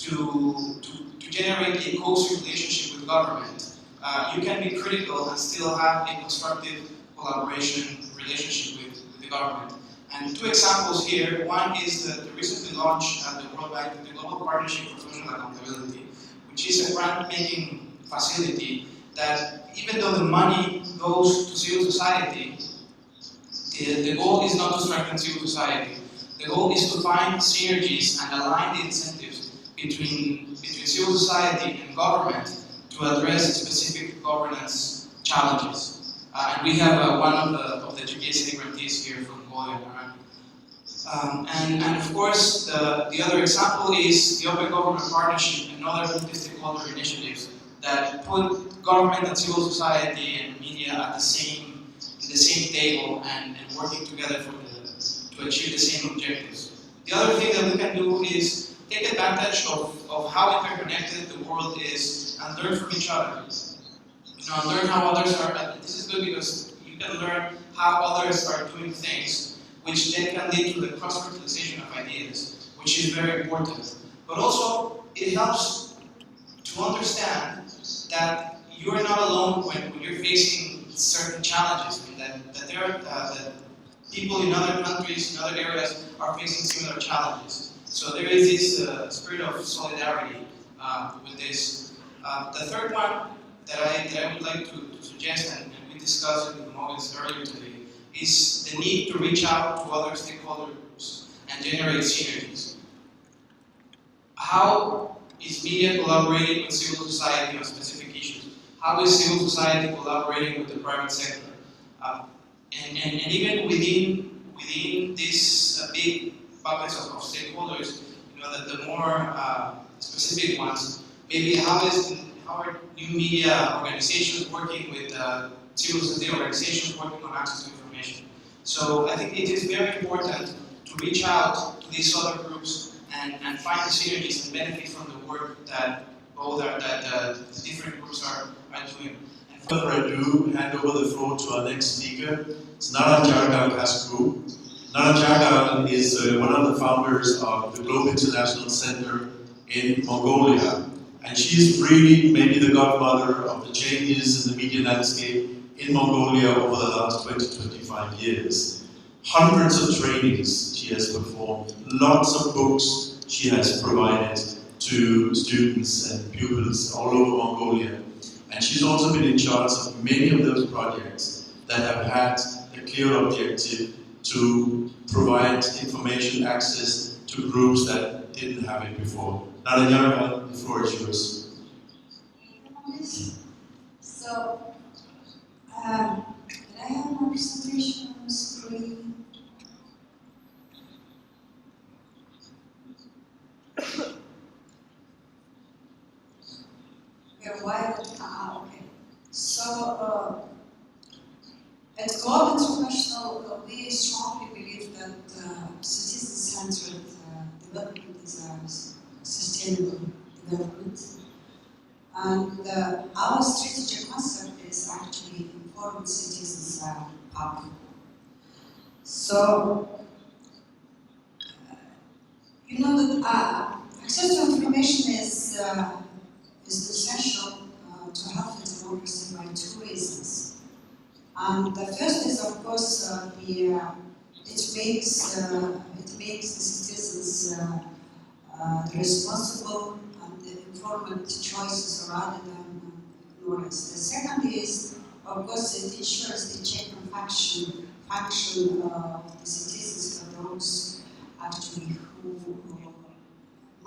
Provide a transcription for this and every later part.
to generate a closer relationship with government. You can be critical and still have a constructive collaboration relationship with the government. And two examples here. One is the recently launched at the World Bank, the Global Partnership for Social Accountability, which is a grant-making facility that, even though the money goes to civil society, the goal is not to strengthen civil society. The goal is to find synergies and align the incentives between civil society and government to address specific governance challenges. And we have one of the GPSA grantees here from Mongolia. And of course, the other example is the Open Government Partnership and other multi-stakeholder initiatives that put government and civil society and media at the same table and working together to achieve the same objectives. The other thing that we can do is take advantage of how interconnected the world is and learn from each other. And learn how others are. This is good because you can learn how others are doing things, which then can lead to the cross-fertilization of ideas, which is very important. But also, it helps to understand that you are not alone when you're facing certain challenges, and that there are that people in other countries, in other areas, are facing similar challenges. So there is this spirit of solidarity with this. The third one that I would like to suggest, and we discussed it with Morgan earlier today, is the need to reach out to other stakeholder groups and generate synergies. How is media collaborating with civil society on specific issues? How is civil society collaborating with the private sector? And even within this big buckets of stakeholders, the more specific ones, maybe how are new media organizations working with civil society organizations working on access to information? So I think it is very important to reach out to these other groups and find the synergies and benefit from the work that different groups are doing. Further ado, hand over the floor to our next speaker. It's Nara Jargal Kasku. Nara Jargal is one of the founders of the Globe International Center in Mongolia. And she's really maybe the godmother of the changes in the media landscape in Mongolia over the last 20-25 years. Hundreds of trainings she has performed, lots of books she has provided to students and pupils all over Mongolia. And she's also been in charge of many of those projects that have had a clear objective to provide information access to groups that didn't have it before. Nara Jargal, the floor is yours. So, can I have my presentation on the screen? Okay. So, at Globe International, we strongly believe that citizen-centered development is a sustainable development. And our strategic concept is actually informed citizens are powerful. So, you know that access to information is essential to healthy democracy by two reasons. And the first is, of course, it makes the citizens the responsible and the informed choices rather than ignorance. The second is, of course, it ensures the check and function of the citizens for those actually who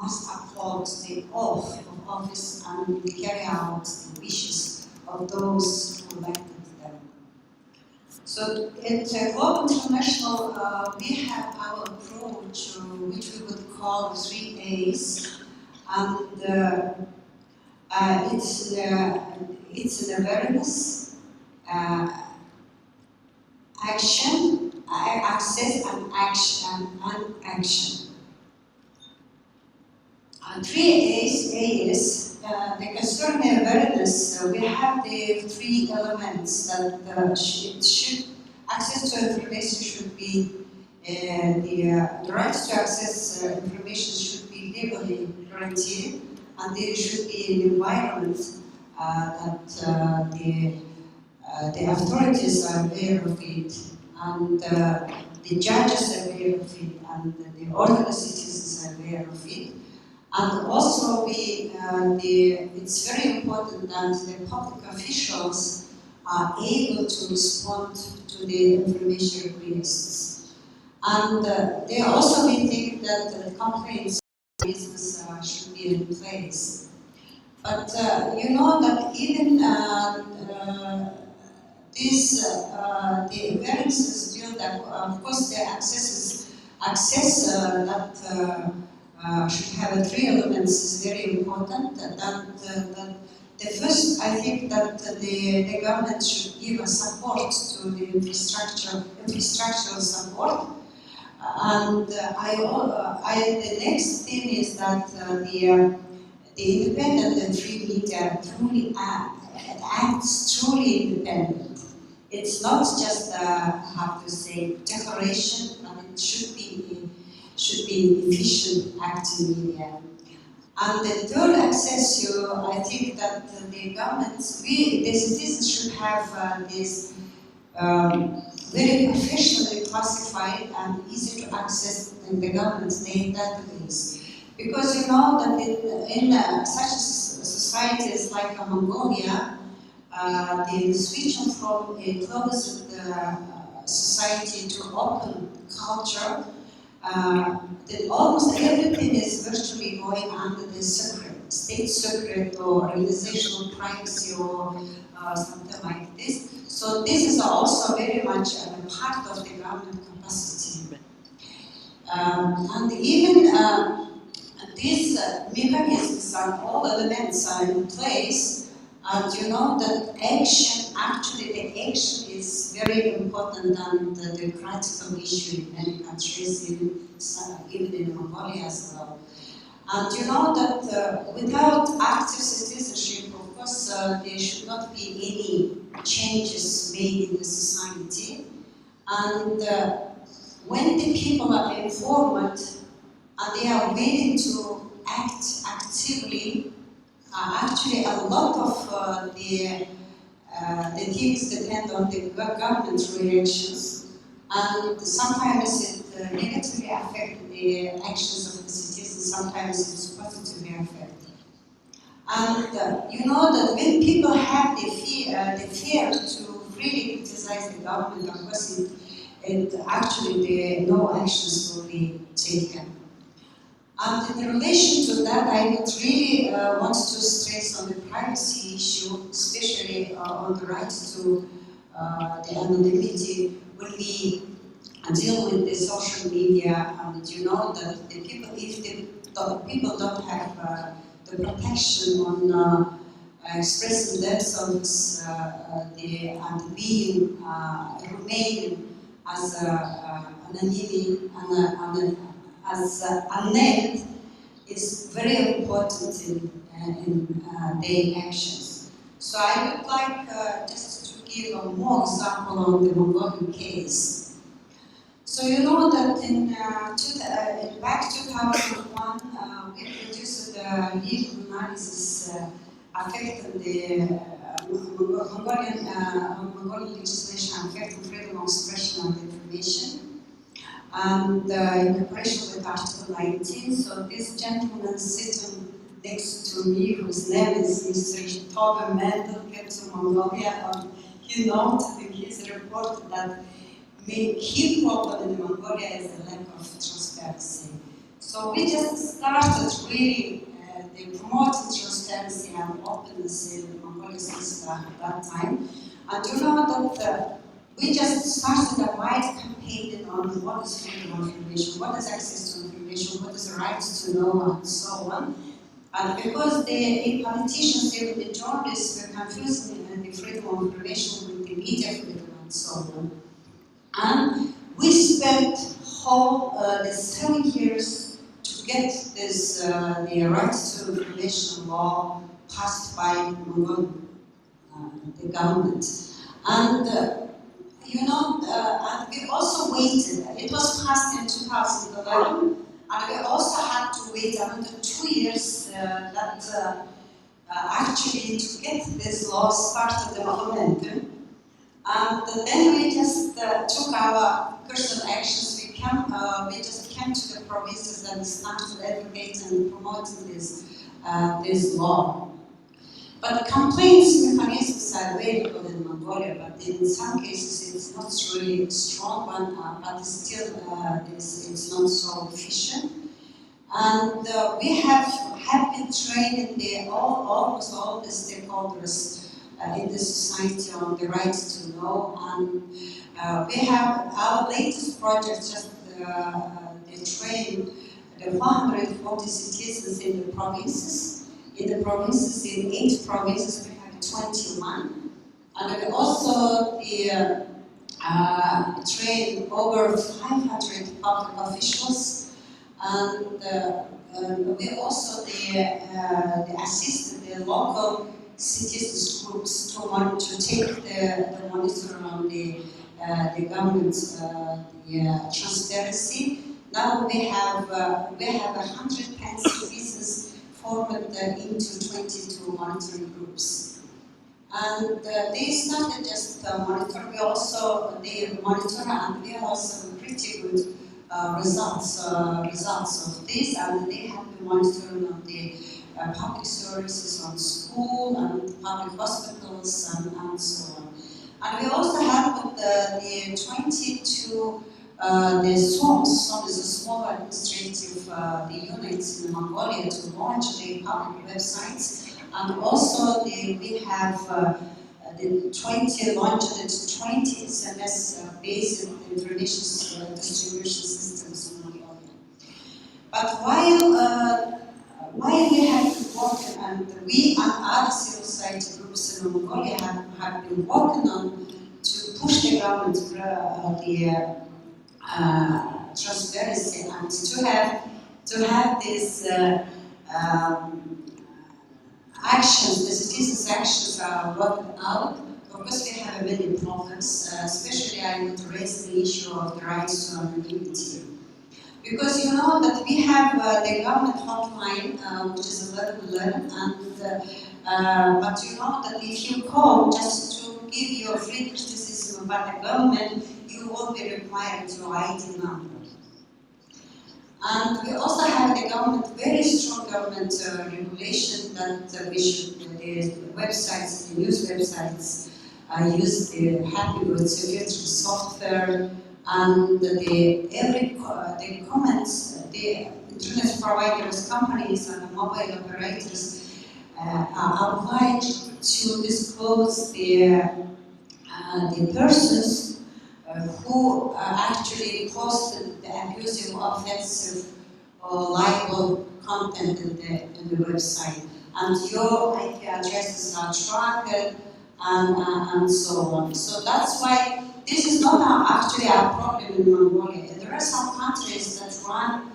must uphold the oath of office and carry out the wishes of those who elected them. So at Globe International, we have our approach, which we would call 3 A's, and it's an awareness, action, access, and action. 3 A's, A is the concern and awareness. We have the 3 elements that access to information should be, the right to access information should be legally guaranteed, and there should be an environment that the authorities are aware of it, and the judges are aware of it, and the ordinary citizens are aware of it. And also, it's very important that the public officials are able to respond to the information requests. And they also may think that the complaints business should be in place. But you know that even the awarenesses built up, of course, the access that should have three elements is very important. The first, I think that the government should give a support to the infrastructural support. And the next thing is that the independent and free media truly acts truly independent. It's not just how to say declaration, but it should be efficient acting media. And the third access, I think that the government, the citizens should have this very professionally classified and easy to access in the government's database. Because you know that in such societies like Mongolia, the switch from a closed society to open culture, that almost everything is virtually going under the state secret or organizational privacy or something like this. So this is also very much a part of the government capacity. And even these mechanisms and all elements are in place, and you know that action, actually the action is very important and the critical issue in many countries, even in Mongolia as well. And you know that without active citizenship, of course, there should not be any changes made in the society. And when the people are informed and they are willing to act actively, actually a lot of the things depend on the government reactions, and sometimes it negatively affects the actions of the citizens, sometimes it's positively affected. And you know that when people have the fear to really criticize the government, of course actually no actions will be taken. And in relation to that, I would really want to stress on the privacy issue, especially on the right to the anonymity when we deal with the social media. And you know that the people, if the people don't have the protection on expressing themselves and being remain as anonymity as unnamed is very important in their actions. So I would like just to give a more example on the Mongolian case. So you know that in back 2001, we produced a legal analysis affecting the Mongolian legislation affecting freedom of expression and information. And in cooperation with Article 19, so this gentleman sitting next to me, whose name is Mr. Tove Mendel, came to Mongolia, and he noted in his report that the key problem in Mongolia is the lack of transparency. So we just started really promoting transparency and openness in Mongolia since that time. And you know that we just started a wide campaign on what is freedom of information, what is access to information, what is the right to know, and so on. And because the politicians, the journalists were confusing the freedom of information with the media freedom and so on. And we spent the 7 years to get this the right to information law passed by Mongolian, the government. And you know, and we also waited. It was passed in 2011, And we also had to wait another 2 years actually to get this law started implemented. And then we just took our personal actions. We just came to the provinces and started advocating and promoting this law. But complaints mechanisms are available in Mongolia, but in some cases it's not really a strong one, but still it's not so efficient. And we have been training almost all the stakeholders in the society on the right to know. And we have our latest project just they train the 140 citizens in the provinces. In 8 provinces, we have 21. And we also train over 500 public officials. And we also assist the local citizens groups to take the monitor on the government transparency. Now we have 110 citizens formed into 22 monitoring groups. And they started just monitor. They monitor, and we have also pretty good results of this. And they have been monitoring on the public services, on school and public hospitals, and so on. And we also have the 22 the SOMs. SOM is a small administrative units in Mongolia to launch the public websites. And also we have the 20 launched 20 SMS-based information distribution systems in Mongolia. But while we have been working, and we and other civil society groups in Mongolia have been working on to push the government transparency and to have these actions, the citizens' actions are worked out. Of course, we have many problems, especially I want to raise the issue of the rights to anonymity. Because you know that we have the government hotline, which is 1111, and but you know that if you call just to give your free criticism about the government, you will be required to ID number. And we also have the government, very strong government regulation that we should, the websites, the news websites, use the Happy Words filter software, and the comments, the internet providers, companies, and the mobile operators are obliged to disclose the persons who actually posted the abusive, offensive, or libel content in the website. And your IP addresses are tracked, and so on. So that's why this is not actually a problem in Mongolia. There are some countries that run,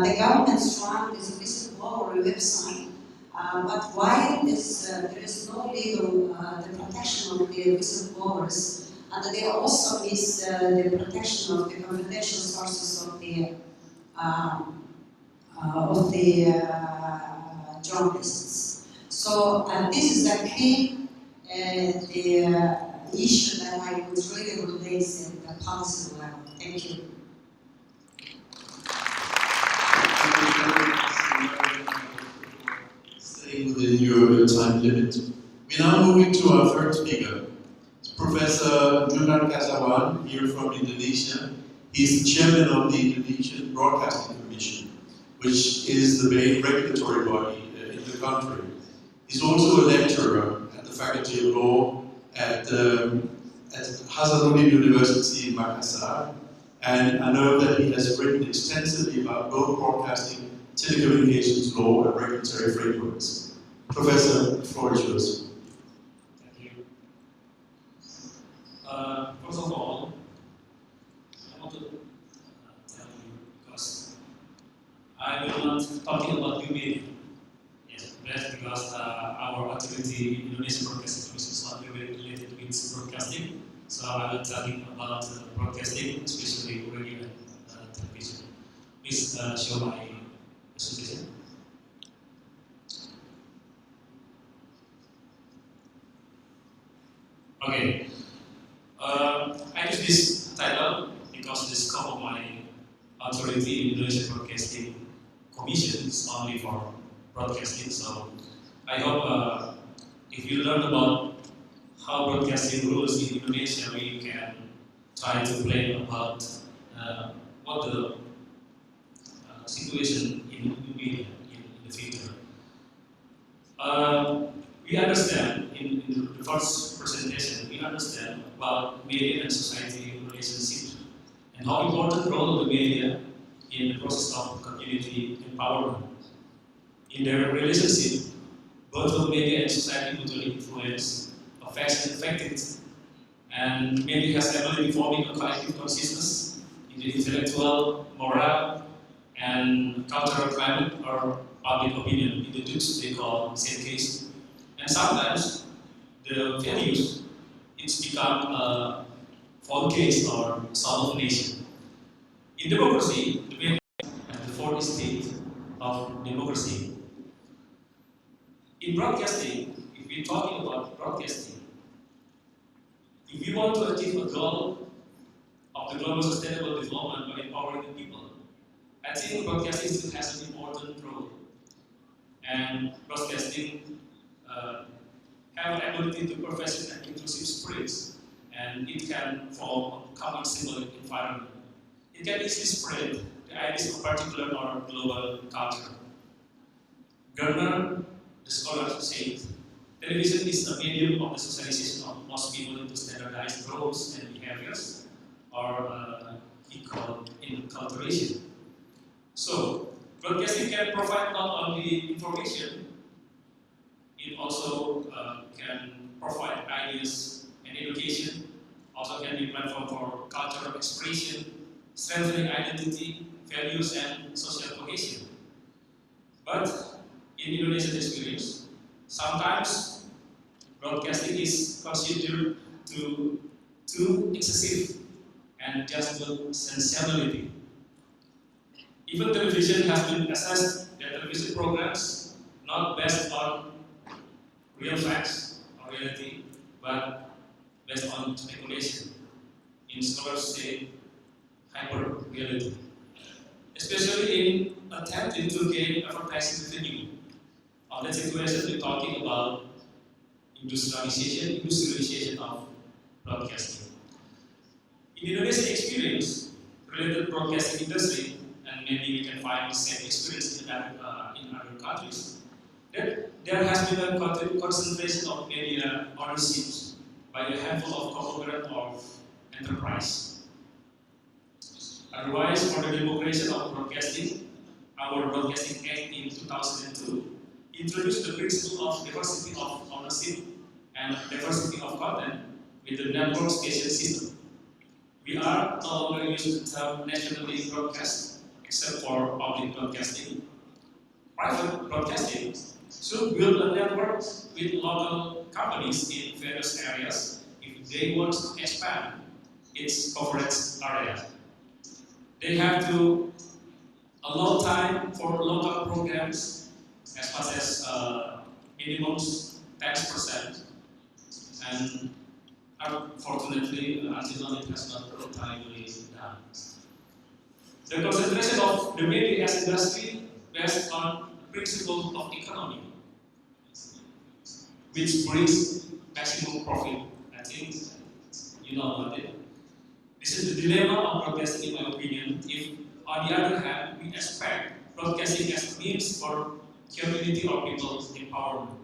the governments run this whistleblower website, but while there is no legal the protection of the whistleblowers, and they also miss the protection of the confidential sources of the journalists. So this is a key the issue that I would really raise at the policy level. Thank you. Staying within your time limit. We're now moving to our third speaker. Professor Nusa here from Indonesia. He's chairman of the Indonesian Broadcasting Commission, which is the main regulatory body in the country. He's also a lecturer at the Faculty of Law at Hasanuddin University in Makassar, and I know that he has written extensively about both broadcasting, telecommunications law, and regulatory frameworks. Professor, the floor is yours. First of all, I want to tell you, because I will not talking about new media. Yes, that's because our activity in Indonesian Broadcasting Commission is not really related with broadcasting. So I will tell you about broadcasting, especially radio and television. We please show my presentation. Okay. I use this title because the scope of my authority in Indonesian Broadcasting Commission is only for broadcasting. So I hope if you learn about how broadcasting rules in Indonesia, we can try to plan about what the situation in media in the future. We understand in the first presentation, we understand about media and society relationship and how important role of the media in the process of community empowerment. In their relationship, both of media and society mutually influence, affects and affected, and media has ability forming a collective consciousness in the intellectual, moral, and cultural climate or public opinion in the Dutch they call zeitgeist. And sometimes the values it's become a phone case or soul of nation. In democracy, the media is the fourth state of democracy. In broadcasting, if we're talking about broadcasting, if we want to achieve a goal of the global sustainable development by empowering the people, I think broadcasting still has an important role. And broadcasting have an ability to profess an inclusive spirit, and it can form a common symbolic environment. It can easily spread the ideas of particular or global culture. Garner, the scholar, said, television is a medium of the socialization of most people into standardized roles and behaviors, or he called enculturation. So, broadcasting can provide not only information, it also can provide ideas and education, also can be a platform for cultural expression, strengthening identity, values, and social cohesion. But in Indonesian experience, sometimes broadcasting is considered too excessive and just with sensationality. Even television has been assessed that television programs not based on real facts or reality, but based on speculation. In scholars say hyper reality, especially in attempting to gain advertising revenue. On that situation, we're talking about industrialization of broadcasting. In Indonesian experience, related broadcasting industry, and maybe we can find the same experience in other countries, that there has been a concentration of media ownerships by a handful of conglomerate of enterprise. Otherwise, for the democratization of broadcasting, our Broadcasting Act in 2002 introduced the principle of diversity of ownership and diversity of content with the network station system. We are no longer using the term nationally broadcast, except for public broadcasting. Private broadcasting should build a network with local companies in various areas if they want to expand its coverage area. They have to allow time for local programs as much as minimum 10%, and unfortunately, until now it has not entirely done. The concentration of the media as industry based on the principle of economy, which brings maximum profit. I think you know about it. This is the dilemma of broadcasting, in my opinion. If, on the other hand, we expect broadcasting as a means for community or people's empowerment,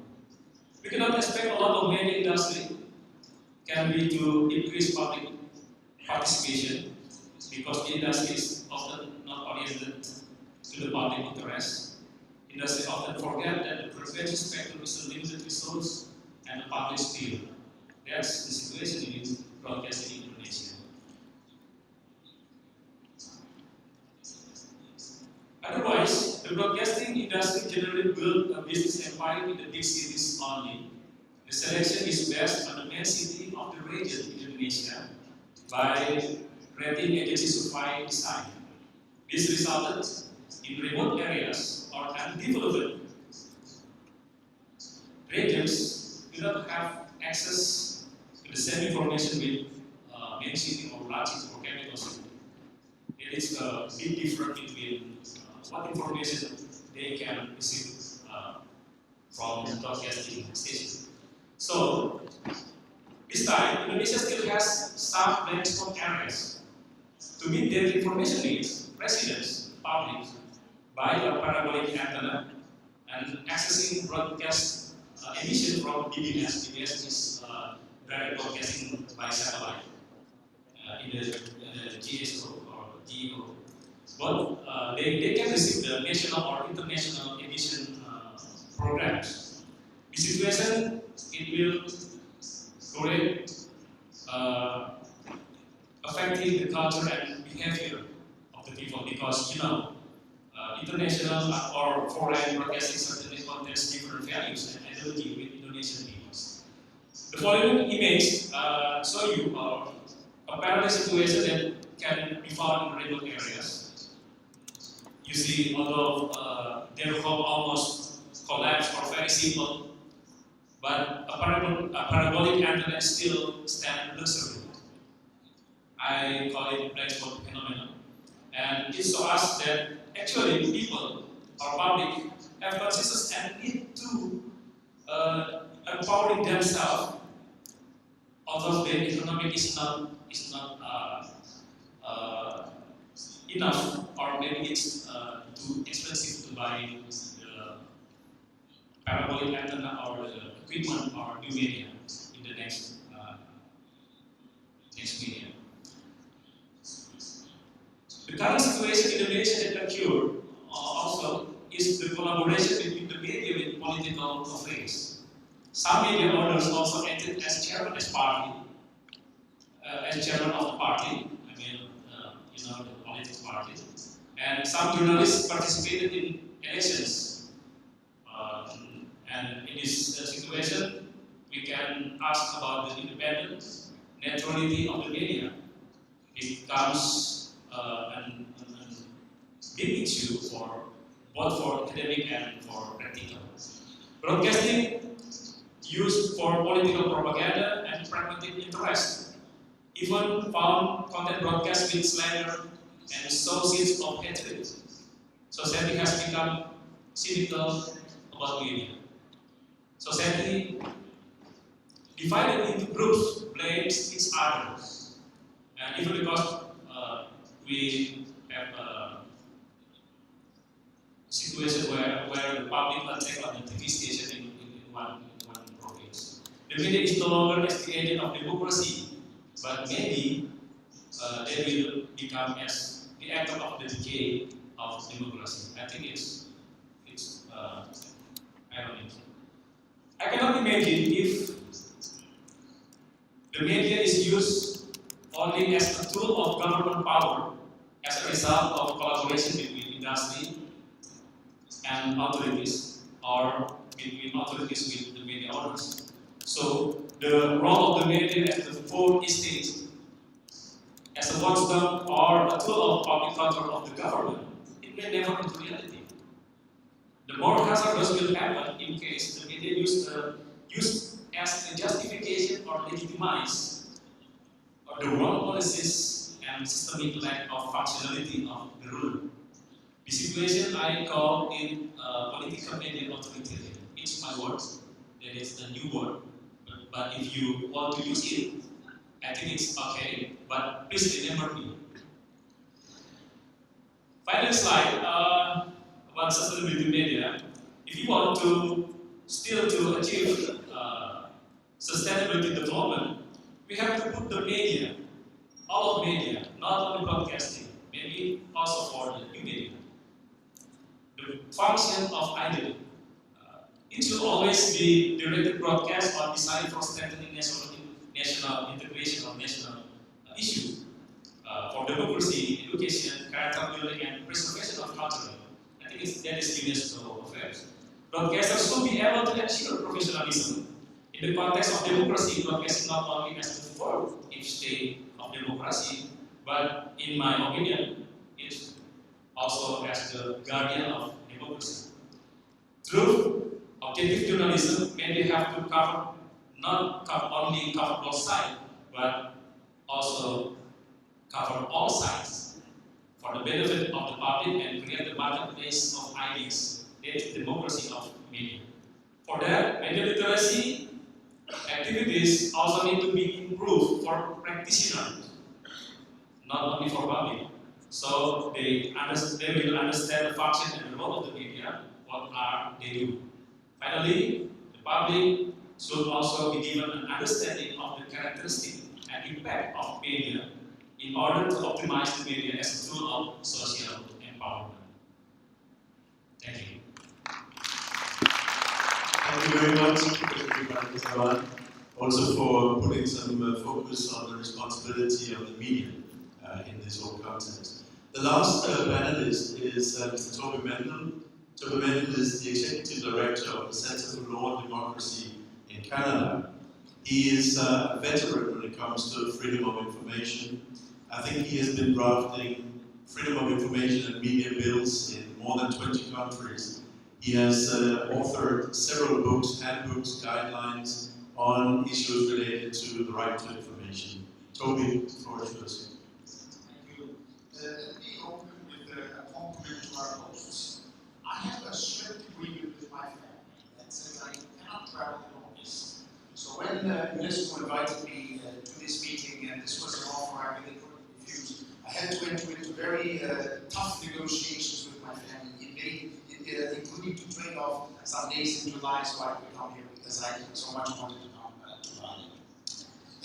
we cannot expect a lot of media industry can be to increase public participation, because the industry is often not oriented to the public interest. Industry often forget that the frequency spectrum is a limited resource and a public sphere. That's the situation in broadcasting in Indonesia. Otherwise, the broadcasting industry generally built a business empire in the big cities only. The selection is based on the main city of the region in Indonesia by rating agency supply design. This resulted in remote areas or undeveloped regions do not have access to the same information with main city or large city or capital city. There is a big difference between what information they can receive from the broadcasting station. So, this time, Indonesia still has some blind spot areas. To meet their information needs, residents, public, buy a parabolic antenna and accessing broadcast emission from DBS. DBS is direct broadcasting by satellite in the GSO or GEO. But they can receive the national or international emission programs. The situation, it will create affecting the culture and behavior of the people because international or foreign broadcasting certainly contains different values and identity with Indonesian peoples. The following image show you a parallel situation that can be found in remote areas. You see, although their home almost collapsed or very simple, but a parabolic antenna still stand luxury. I call it blind spot phenomenon. And it shows us that actually people or public have consciousness and need to empowering themselves, although their economic is not enough, or maybe it's too expensive to buy the parabolic antenna or the equipment or new media in the next media. The current situation in Indonesia that occurred also is the collaboration between the media with political affairs. Some media owners also acted as chairman of the party. I mean, the political party. And some journalists participated in elections. And in this situation, we can ask about the independence, neutrality of the media. It becomes a big issue for both for academic and for practical. Broadcasting used for political propaganda and pragmatic interest. Even found content broadcast with slander and sources of hatred. Society has become cynical about media. Society divided into groups, blames each other. And even because we have a situation where the public attack on the TV station in one province. The media is no longer as the agent of democracy, but maybe they will become as the actor of the decay of democracy. I think it's ironic. I cannot imagine if the media is used only as a tool of government power as a result of collaboration between industry and authorities, or between authorities with the media owners. So the role of the media as the fourth estate, as a watchdog or a tool of public control of the government, it may never come to reality. The more hazardous will happen in case the media used as a justification or legitimize the wrong policies and systemic lack of functionality of the rule. The situation I call it political media authoritarian. It's my word, that is a new word. But if you want to use it, I think it's okay. But please remember me. Final slide about sustainability media. If you want to achieve sustainability development, we have to put the media, all of media, not only broadcasting, maybe also for the new media. The function of either. It should always be directed broadcast or designed for strengthening national integration of national issues for democracy, education, character building, and preservation of culture. I think that is UNESCO affairs. Broadcasters should be able to ensure professionalism. In the context of democracy, broadcasting not only as the fourth stage of democracy, but in my opinion, it's also as the guardian of democracy. Through objective journalism, media have to not only cover both sides, but also cover all sides for the benefit of the public and create the marketplace of ideas. That's democracy of media. For that, media literacy activities also need to be improved for practitioners, not only for public. So they will understand the function and the role of the media, what are they do. Finally, the public should also be given an understanding of the characteristic and impact of media in order to optimize the media as a tool of social empowerment. Thank you. Thank you very much, Mr. Raman, also for putting some focus on the responsibility of the media in this whole context. The last panelist is Mr. Toby Mendel. Toby Mendel is the Executive Director of the Center for Law and Democracy in Canada. He is a veteran when it comes to freedom of information. I think he has been drafting freedom of information and media bills in more than 20 countries. He has authored several books, handbooks, guidelines on issues related to the right to information. Toby, the floor is yours. Thank you. Let me open with a compliment to our hosts. I have a strict agreement with my family that says I cannot travel in August. So when UNESCO invited me to this meeting, and this was an offer I really couldn't refuse, I had to enter into very tough negotiations with my family, including to trade off some days in July so I could come here because I so much wanted to come to Bali.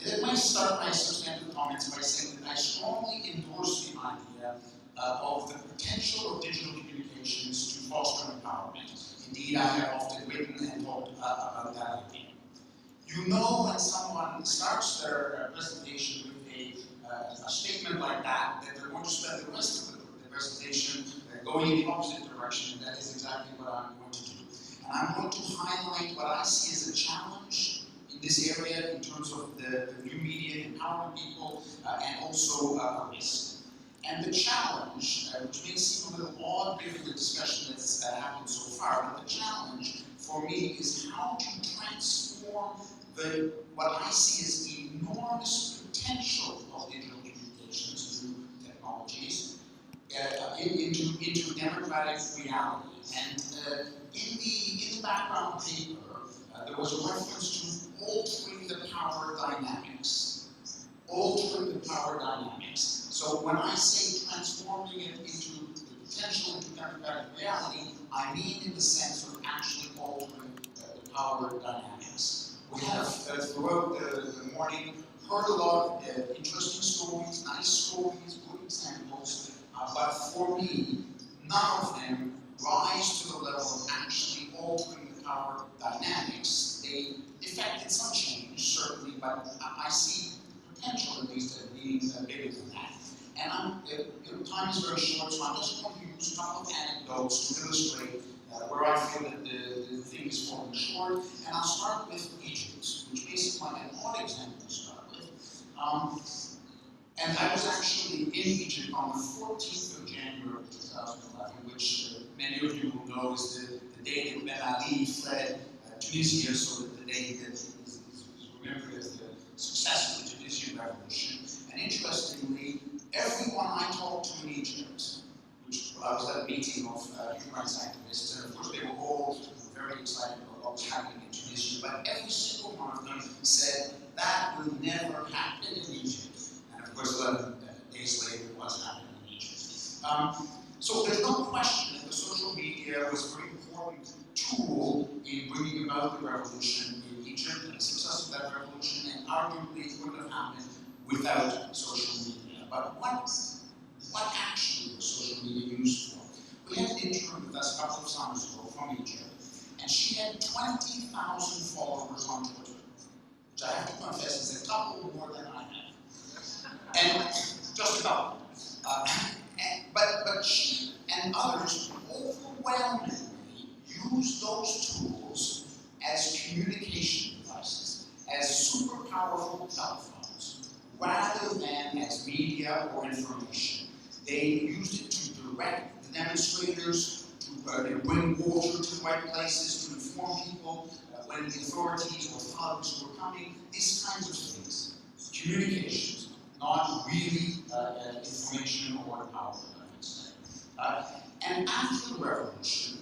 Let me start my substantive comments by saying that I strongly endorse the idea of the potential of digital communications to foster empowerment. Indeed, I have often written and talked about that idea. You know when someone starts their presentation with a statement like that they're going to spend the rest of the presentation going in the opposite direction, and that is exactly what I'm going to do. And I'm going to highlight what I see as a challenge in this area in terms of the new media, empowering people, and also a risk. And the challenge, which may seem a little odd given the discussion that's happened so far, but the challenge for me is how to transform what I see as the enormous potential of digital communications through technologies into democratic reality. And in the background paper, there was a reference to altering the power dynamics. Altering the power dynamics. So when I say transforming it into the potential into democratic reality, I mean in the sense of actually altering the power dynamics. We have, throughout the morning, heard a lot of interesting stories, nice stories, good examples, but for me, none of them rise to the level of actually altering the power dynamics. They effected some change, certainly, but I see potential, at least, at being bigger than that. And time is very short, so I'm just going to use a couple of anecdotes to illustrate where I feel that the thing is falling short. And I'll start with Egypt, which may seem like an odd example to start with. And I was actually in Egypt on the 14th of January 2011, which many of you will know is the day that Ben Ali fled Tunisia, so that the day that is remembered as the success of the Tunisian Revolution. And interestingly, everyone I talked to in Egypt, which I was at a meeting of human rights activists, and of course they were all very excited about what was happening in Tunisia, but every single one of them said that will never happen in Egypt. And of course 11 days later it was happening in Egypt. So there's no question that the social media was a very important tool in bringing about the revolution in Egypt and the success of that revolution, and arguably it wouldn't have happened without social media. But what actually was social media used for? We had an intern with us a couple of summers ago from Egypt, and she had 20,000 followers on Twitter, which I have to confess is a couple more than I have. And just a couple. But she and others overwhelmingly use those tools as communication devices, as super powerful telephones, rather than as media or information. They used it to direct the demonstrators, to bring water to the right places, to inform people when the authorities or thugs were coming, these kinds of things. Communications, not really information or power, I would say. And after the revolution,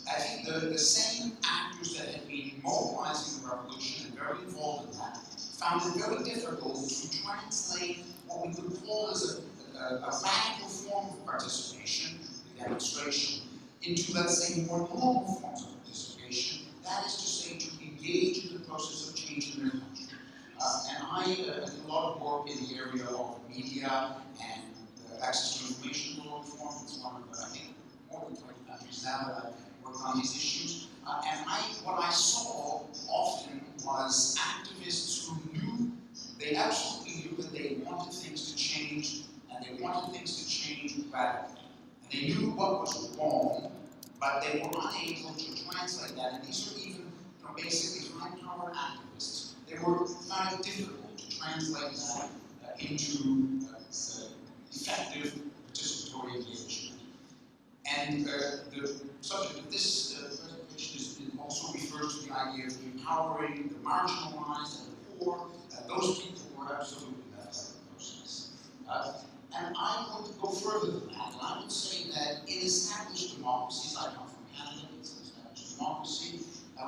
I think the same actors that had been mobilizing the revolution and very involved in that found it very difficult to translate what we could call as a radical form of participation, the demonstration, into, let's say, more normal forms of participation. That is to say, to engage in the process of change in their country. And I did a lot of work in the area of media and access to information law reform. It's one of, I think, more than 20 countries now that I work on these issues. And what I saw often was activists who knew, they absolutely knew that they wanted things to change, and they wanted things to change radically. And they knew what was wrong, but they were unable to translate that. And these are even, basically high-powered activists. They were kind of difficult to translate that into effective participatory engagement. And the subject of this presentation also refers to the idea of empowering the marginalized and the poor, those people who are absolutely that type of process. And I would go further than that, and I would say that in established democracies, I come from Canada, it's an established democracy,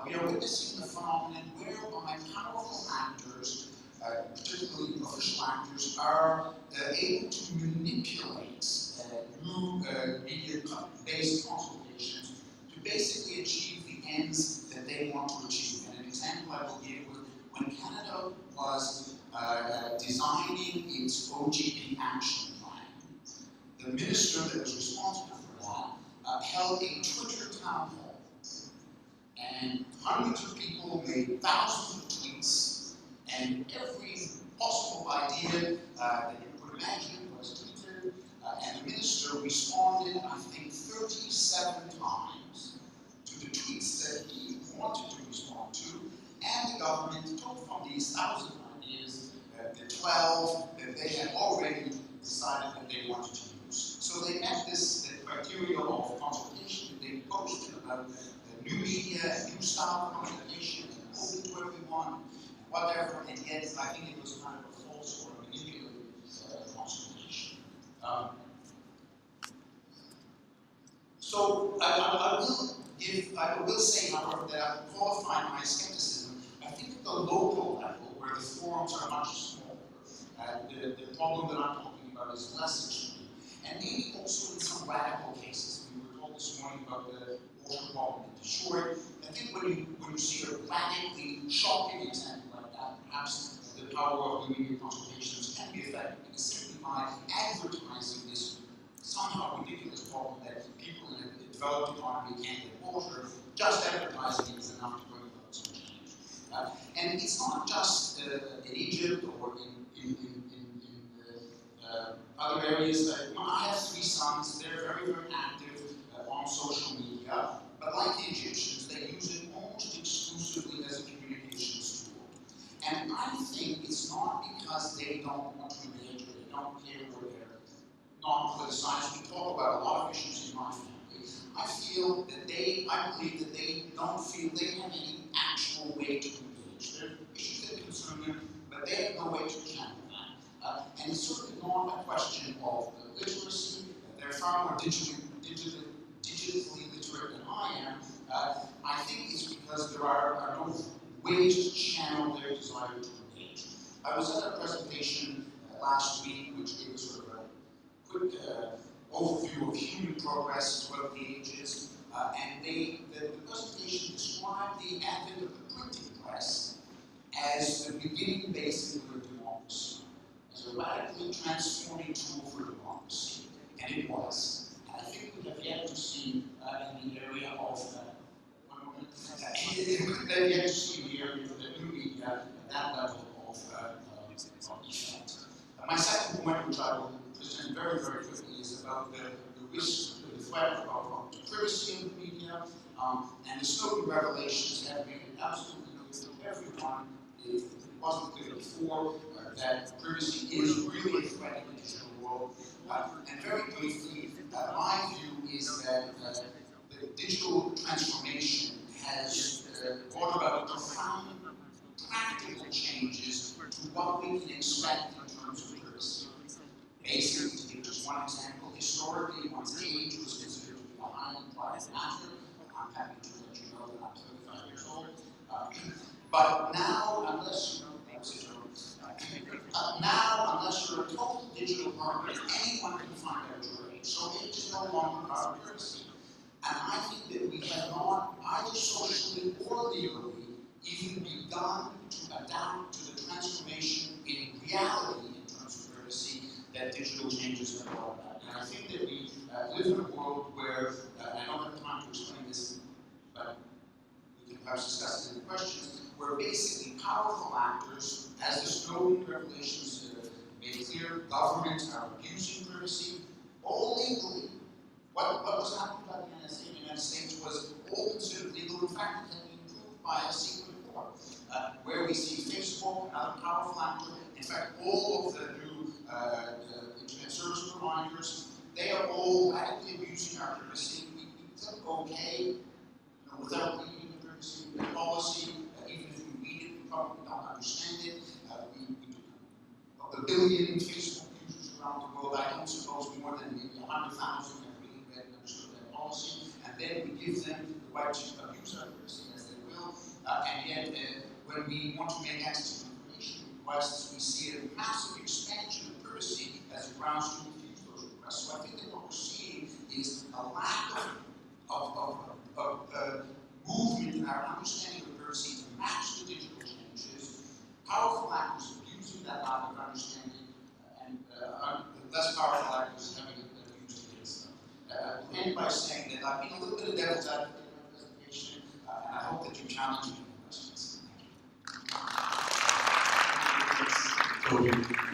we are witnessing the phenomenon whereby powerful actors, particularly official actors, are able to manipulate new media-based consultations to basically achieve the ends that they want to achieve. And an example I will give was when Canada was designing its OGP action plan, the minister that was responsible for that held a Twitter town hall. And hundreds of people made thousands of tweets, and every possible idea that you could imagine was tweeted, and the minister responded, I think, 37 times to the tweets that he wanted to respond to, and the government took from these 1,000 ideas the 12 that they had already decided that they wanted to use. So they met this criteria of consultation, they posted about new media, new style of communication, and open to everyone, and whatever, and yet I think it was kind of a false or manipulated consultation. So I will say, however, that I will qualify my skepticism. I think at the local level, where the forums are much smaller, the problem that I'm talking about is less extreme, and maybe also in some radical cases. We were told this morning about the water problem in Detroit. I think when you see a radically shocking example like that, perhaps the power of the media consultations can be effective, because simply by advertising this somehow ridiculous problem that people in a developed economy can't get water, just advertising is enough to bring about some change. And it's not just in Egypt or in other areas. I have 3 sons, they're very, very active on social media, but like the Egyptians, they use it almost exclusively as a communications tool. And I think it's not because they don't want to engage or they don't care where they're not politicized. We talk about a lot of issues in my family. I believe that they don't feel they have any actual way to engage. There are issues that concern them, but they have no way to channel that. And it's certainly not a question of literacy. They're far more digitally literate than I am. I think it's because there are no ways to channel their desire to engage. I was at a presentation last week which gave us sort of a quick overview of human progress throughout the ages, and the presentation described the advent of the printing press as the beginning, basically, of democracy, as a radically transforming tool for democracy, and it was. And I think we have yet to see in the area of the new media that level of effect. My second point, which I will present very, very quickly, is about the risk, the threat of privacy in the media, and the Snowden revelations have made it absolutely clear to everyone, if it wasn't clear before, that privacy is really a threat in the digital world. And very briefly, my view is that the digital transformation has brought about profound practical changes to what we can expect in terms of privacy. Basically, to give just one example, historically one's age was considered to be a highly private matter. I'm happy to let you know that I'm 35 years old. But now, unless you know, unless you're a total digital hermit, anyone can find out your age. So age is no longer about privacy. And I think that we have not, either socially or legally, even begun to adapt to the transformation in reality in terms of privacy that digital changes have brought about. And I think that we live in a world where, and I don't have time to explain this, but we can perhaps discuss it in the questions, where basically powerful actors, as the Snowden revelations made clear, governments are abusing privacy, all legally. What was happening by the NSA in the United States was all considered legal. In fact, it had been proved by a secret court, where we see Facebook and other powerful actors. In fact, all of the new internet service providers, they are all radically abusing our privacy. We click OK, without reading the privacy policy. Even if we read it, we probably don't understand it. Of the billion Facebook users around the world, I don't suppose more than maybe 100,000 have really read and understood that policy. And then we give them the right to abuse our privacy as they will. And yet, when we want to make access to information requests, we see a massive expansion of privacy as a grounds to refuse those requests. So I think that what we're seeing is a lack of movement in our understanding of privacy to match the digital changes, powerful actors abusing that lack of understanding, and less powerful actors having it abused against them. I'll end by saying that I've been a little bit of devil's advocate in my presentation, and I hope that you challenge me in the questions. Toby,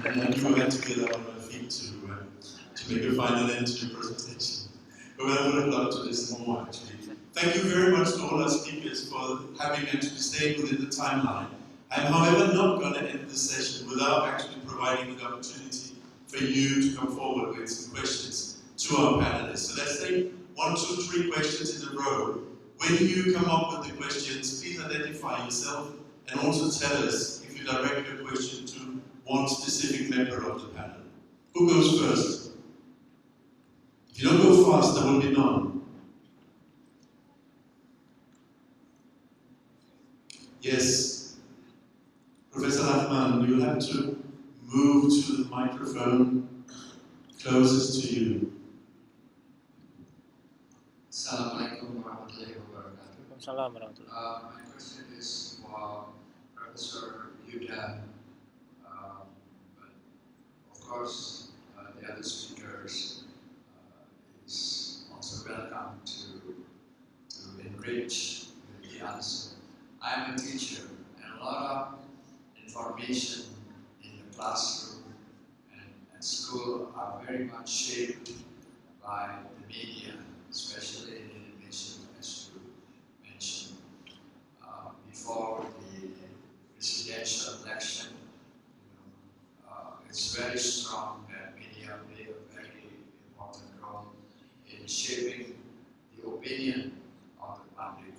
and you had to get out on my feet to make a final end to your presentation. But I would have loved to listen more, actually. Thank you very much to all our speakers for having actually stayed within the timeline. I'm, however, not going to end this session without actually providing the opportunity for you to come forward with some questions to our panelists. So let's take 1, 2, 3 questions in a row. When you come up with the questions, please identify yourself and also tell us if you direct your question to one specific member of the panel. Who goes first? If you don't go fast, there will be none. Yes, Professor Rahman, you'll have to move to the microphone closest to you. Assalamualaikum warahmatullahi wabarakatuh. My question is for Professor Yuda, but of course the other speakers is also welcome to enrich the answer. I am a teacher, and a lot of information in the classroom and school are very much shaped by the media, especially in Indonesia, as you mentioned. Before the presidential election, it's very strong that media play a very important role in shaping the opinion of the public.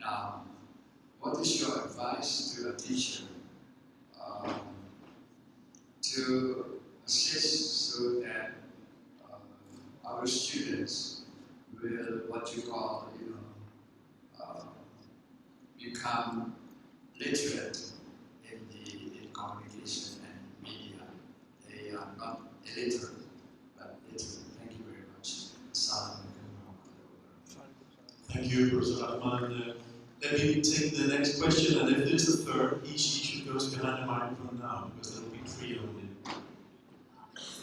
Now, what is your advice to a teacher to assist so that our students will, what you call, become literate in communication and media? They are not illiterate, but literate. Thank you very much. Thank you, Professor Rahman. Let me take the next question, and if there's a third, each who goes behind the microphone now, because there will be 3 only.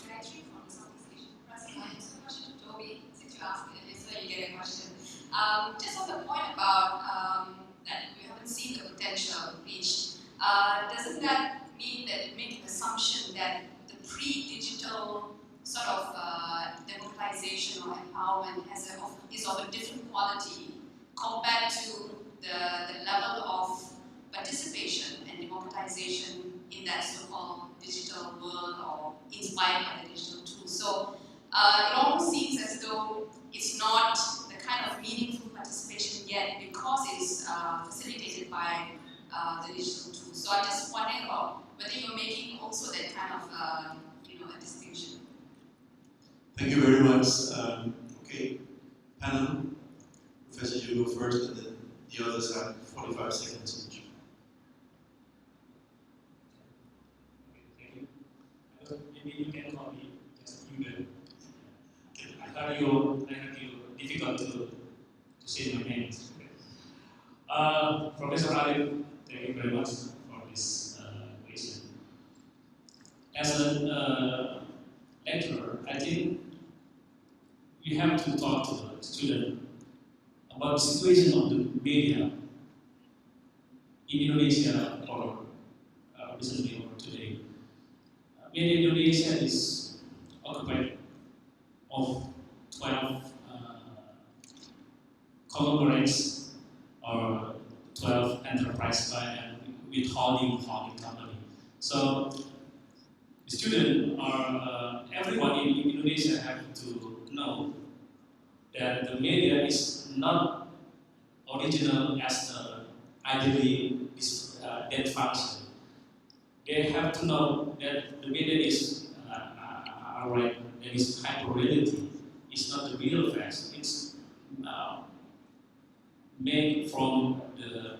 Actually, from the Southeast Asian press, so question to Toby, since you asked it, so you get a question. Just on the point about that we haven't seen the potential reached, doesn't that mean that you make an assumption that the pre-digital sort of democratization or empowerment is of a different quality compared to the level of participation and democratization in that so-called digital world or inspired by the digital tools So it almost seems as though it's not the kind of meaningful participation yet because it's facilitated by the digital tools. So I'm just wondering about whether you're making also that kind of a distinction. Thank you very much. Okay, panel. Professor, you go first, and then the others have 45 seconds each. Okay, thank you. Maybe you can call me just Hugo. I heard you difficult to say my name. Professor Arif, thank you very much for this question. As a lecturer, I think we have to talk to the student about the situation of the media in Indonesia or recently or today. Media in Indonesia is occupied of 12 conglomerates or 12 enterprise and with holding company. So the student or everyone in Indonesia have to know that the media is not original as ideally that function. They have to know that the media is right, that is hyper-reality. It's not the real facts. It's made from the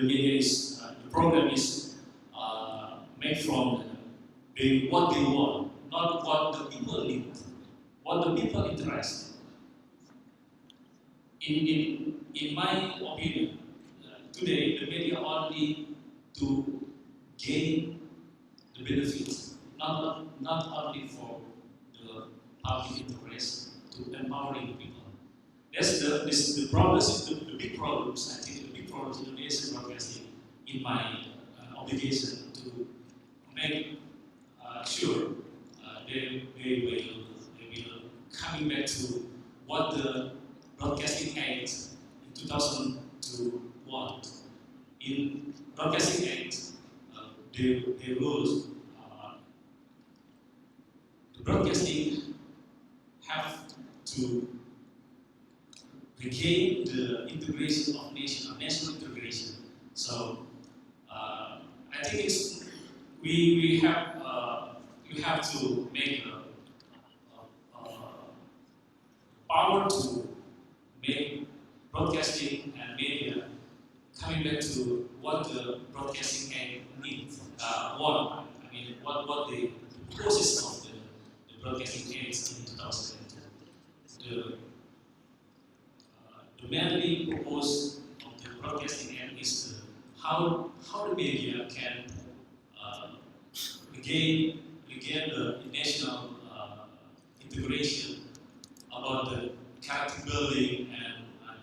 media is the program is made from what they want, not what the people need, what the people interest. In my opinion, today the media only to gain the benefits, not only for the public interest, to empowering people. That's the problems, the big problems. I think the big problems in Indonesian broadcasting. In my obligation to make sure they will coming back to what the Broadcasting Act in 2001. In Broadcasting Act, the rules, the broadcasting have to regain the integration of national integration. So I think it's we have to make power to make broadcasting and media coming back to what the Broadcasting Act needs. What the process of the Broadcasting Act in 2002. The mainly purpose of the Broadcasting Act is how the media can regain the national integration about the character building and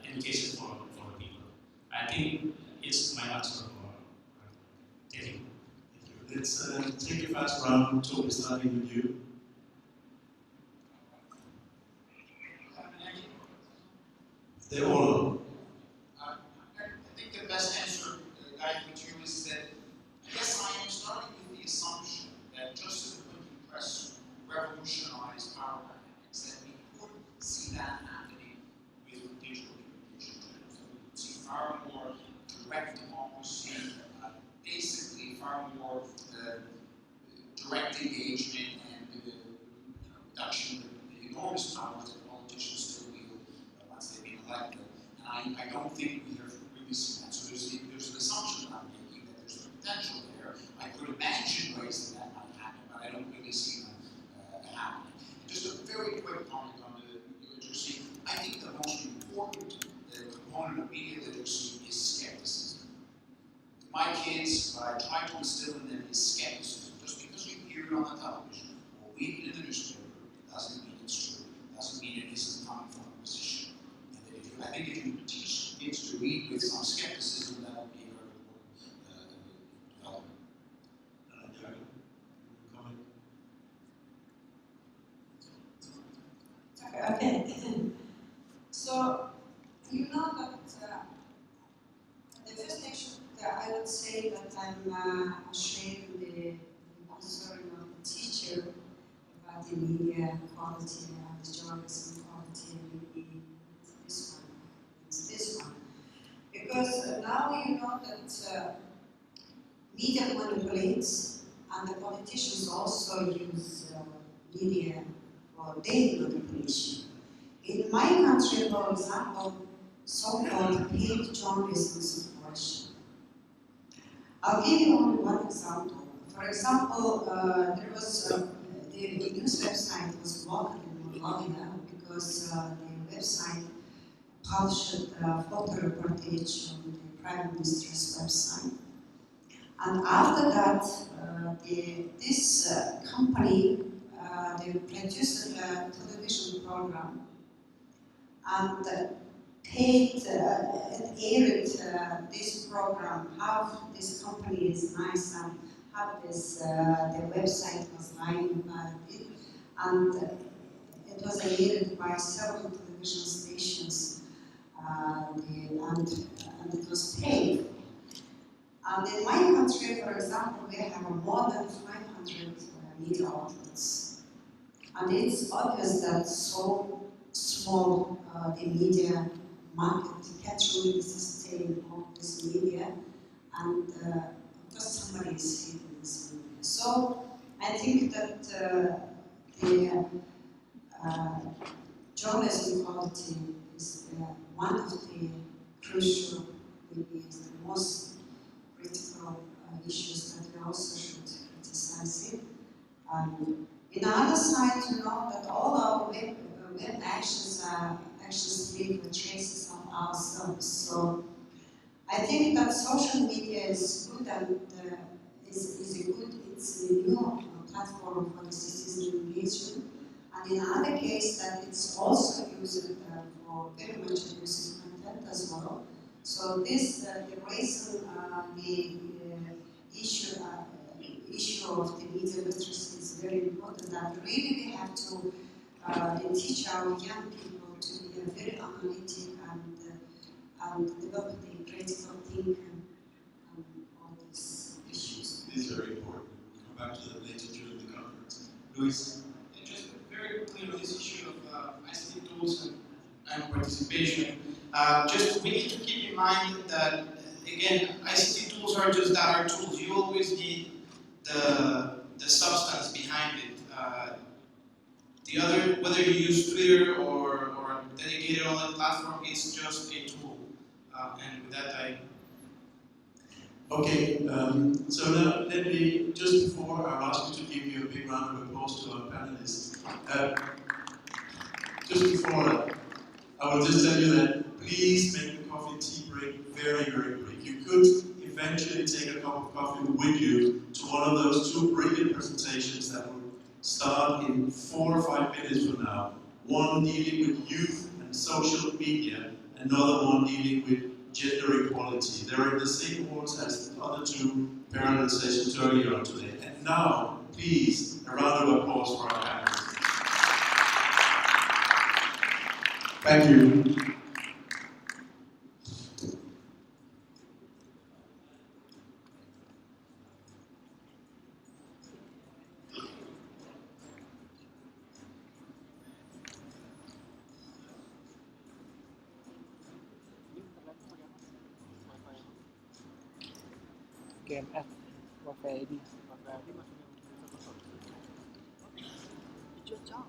education for the people. I think it's my answer for thank you. Let's take a fast round. Toby, starting with you. They're all on. I think the best answer I can give you is that I guess I am starting with the assumption that just as the printing press revolutionized power dynamics, that we could see that happening with digital communication channels. That we could see far more direct democracy, basically far more direct engagement and reduction of the enormous powers that politicians still wield once they've been elected. And I don't think we have really seen that. So there's an assumption that I'm making that there's the potential there. I could imagine ways that might happen, but I don't really see them happening. And just a very quick comment on the literacy. I think the most important component of media literacy is skepticism. My kids, what I try to instill in them is skepticism. Just because you hear it on the television or read it in the newspaper doesn't mean it's true. Doesn't mean it isn't coming from a position. And I think if you teach kids to read with some skepticism, that will be a very important development. Okay. So, you know that the first thing I would say that I'm ashamed the answer issue about the media quality and the journalism quality in this one. It's this one. Because now you know that media manipulates, and the politicians also use media for their manipulation. In my country, for example, so-called paid journalism is flourishing. I'll give you only one example. For example, there was the news website was blocked in Mongolia because the website published a photo reportage on the Prime Minister's website. And after that, this company they produced a television program and paid and aired this program, how this company is nice and how this the website was lying about it, and it was aired by several television stations, and it was paid. And in my country, for example, we have more than 500 media outlets, and it's obvious that so small the media market can't really sustain all this media, and because somebody is hating this media. So I think that the journalism quality is one of the crucial, maybe the most critical issues that we also should criticize it. In the other side, you know that all our web actions are actions leave traces of ourselves. So I think that social media is good and it's a new platform for the citizen engagement. And in other case, that it's also used for very much abusive content as well. So this the reason the issue of the media literacy is very important. That really we have to teach our young people to be very analytic and develop the critical thinking on all these issues. It is very important. We'll come back to that later during the conference. Luis? And just very quickly on this issue of ICT tools and participation, just we need to keep in mind that, again, ICT tools are just that, are tools. You always need the substance behind it. The other, whether you use Twitter or a dedicated online platform, it's just a tool. And with that, I... Okay, so now let me, just before I ask you to give you a big round of applause to our panelists, just before that, I will just tell you that please make the coffee tea break very, very quick. You could eventually take a cup of coffee with you to one of those two brilliant presentations that will start in 4 or 5 minutes from now. One dealing with youth and social media, another one dealing with gender equality. They're in the same halls as the other two parallel sessions earlier on today. And now, please, a round of applause for our panelists. Thank you. KMF Wifi ID. Wifi ID maksudnya cocok.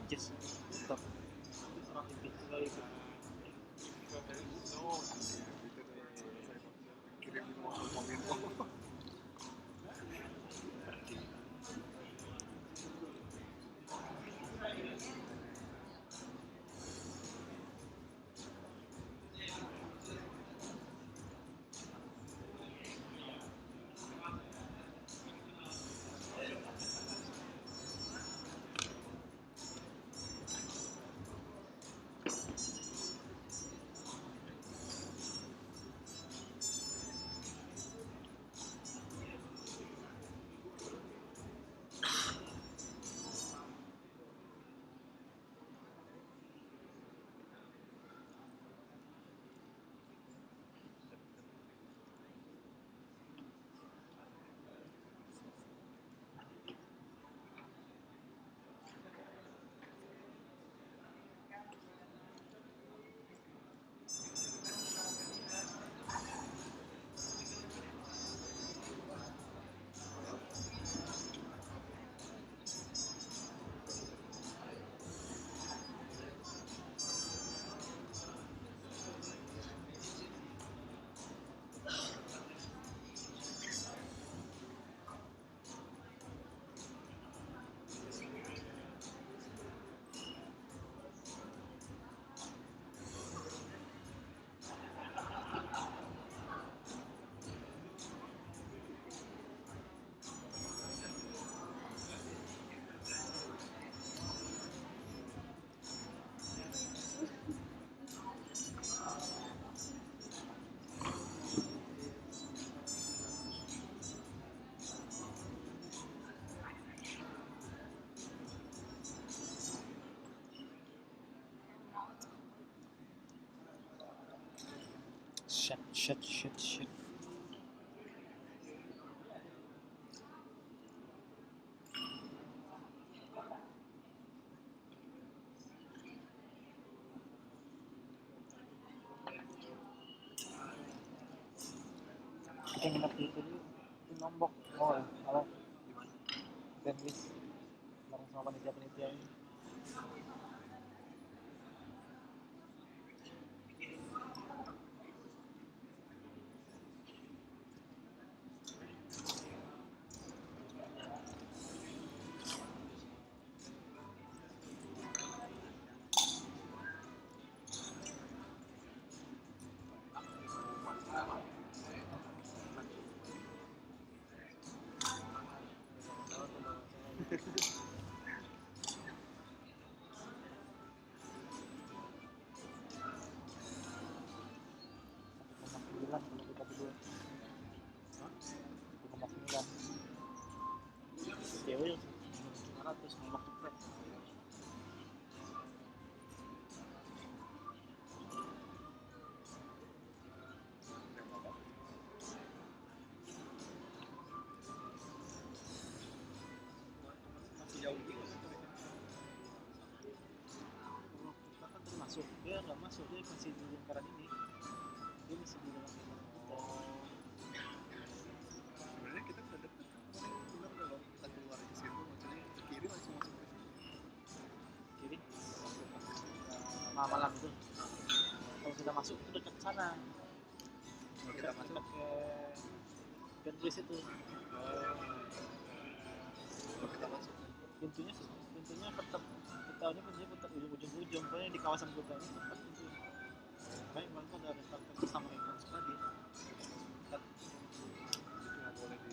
Jazz tetap orang ikut juga ikut shit. Kita nginep di itu dulu di Lombok. Oh ya, kalau Gimana? bandwidth bareng sama panitia ini. Bilang kalau kita berdua 1,9 cewek 500 nembak cepet. Masih jauh juga kan tuh. Kalau kita kan termasuk, dia nggak masuk, dia masih di lingkaran ini, dia masih di dalam lingkaran kita. Sebenarnya kita udah deket kan. Bener kalau kita keluar ke situ, maksudnya ke kiri langsung masuk ke sini. Kiri malam itu kalau kita masuk itu dekat sana, Kalau kita masuk, dekat ke Bandwidth itu kalau kita masuk. pintunya tetap kita ini pintunya tetap ujung pokoknya di kawasan kota ini tetap pintu baik malah ada rental sama rental sekali tetap Itu nggak boleh di.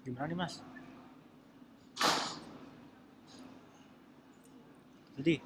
Gimana nih Mas? Jadi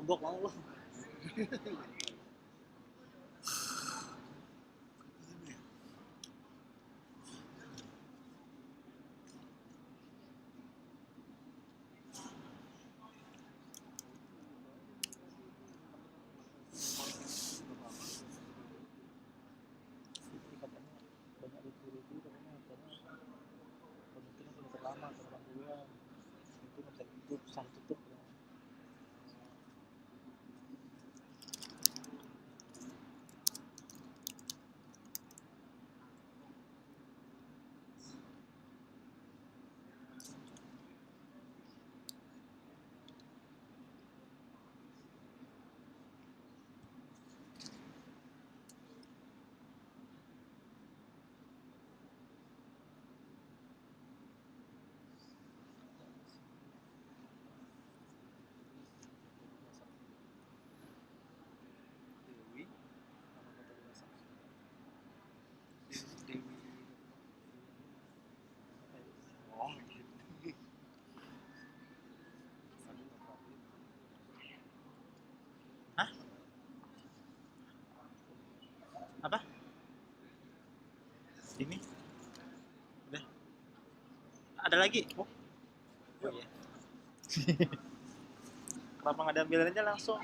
mabok mau lo. Katanya banyak review katanya kemungkinan sudah terlama 8 bulan itu nggak bisa tutup, pesan tutup ya. Dewi nama kota dewasa Dewi oh gitu. Hah? Apa? Ini? Udah? Ada lagi? Oh iya. Kenapa nggak diambil aja langsung?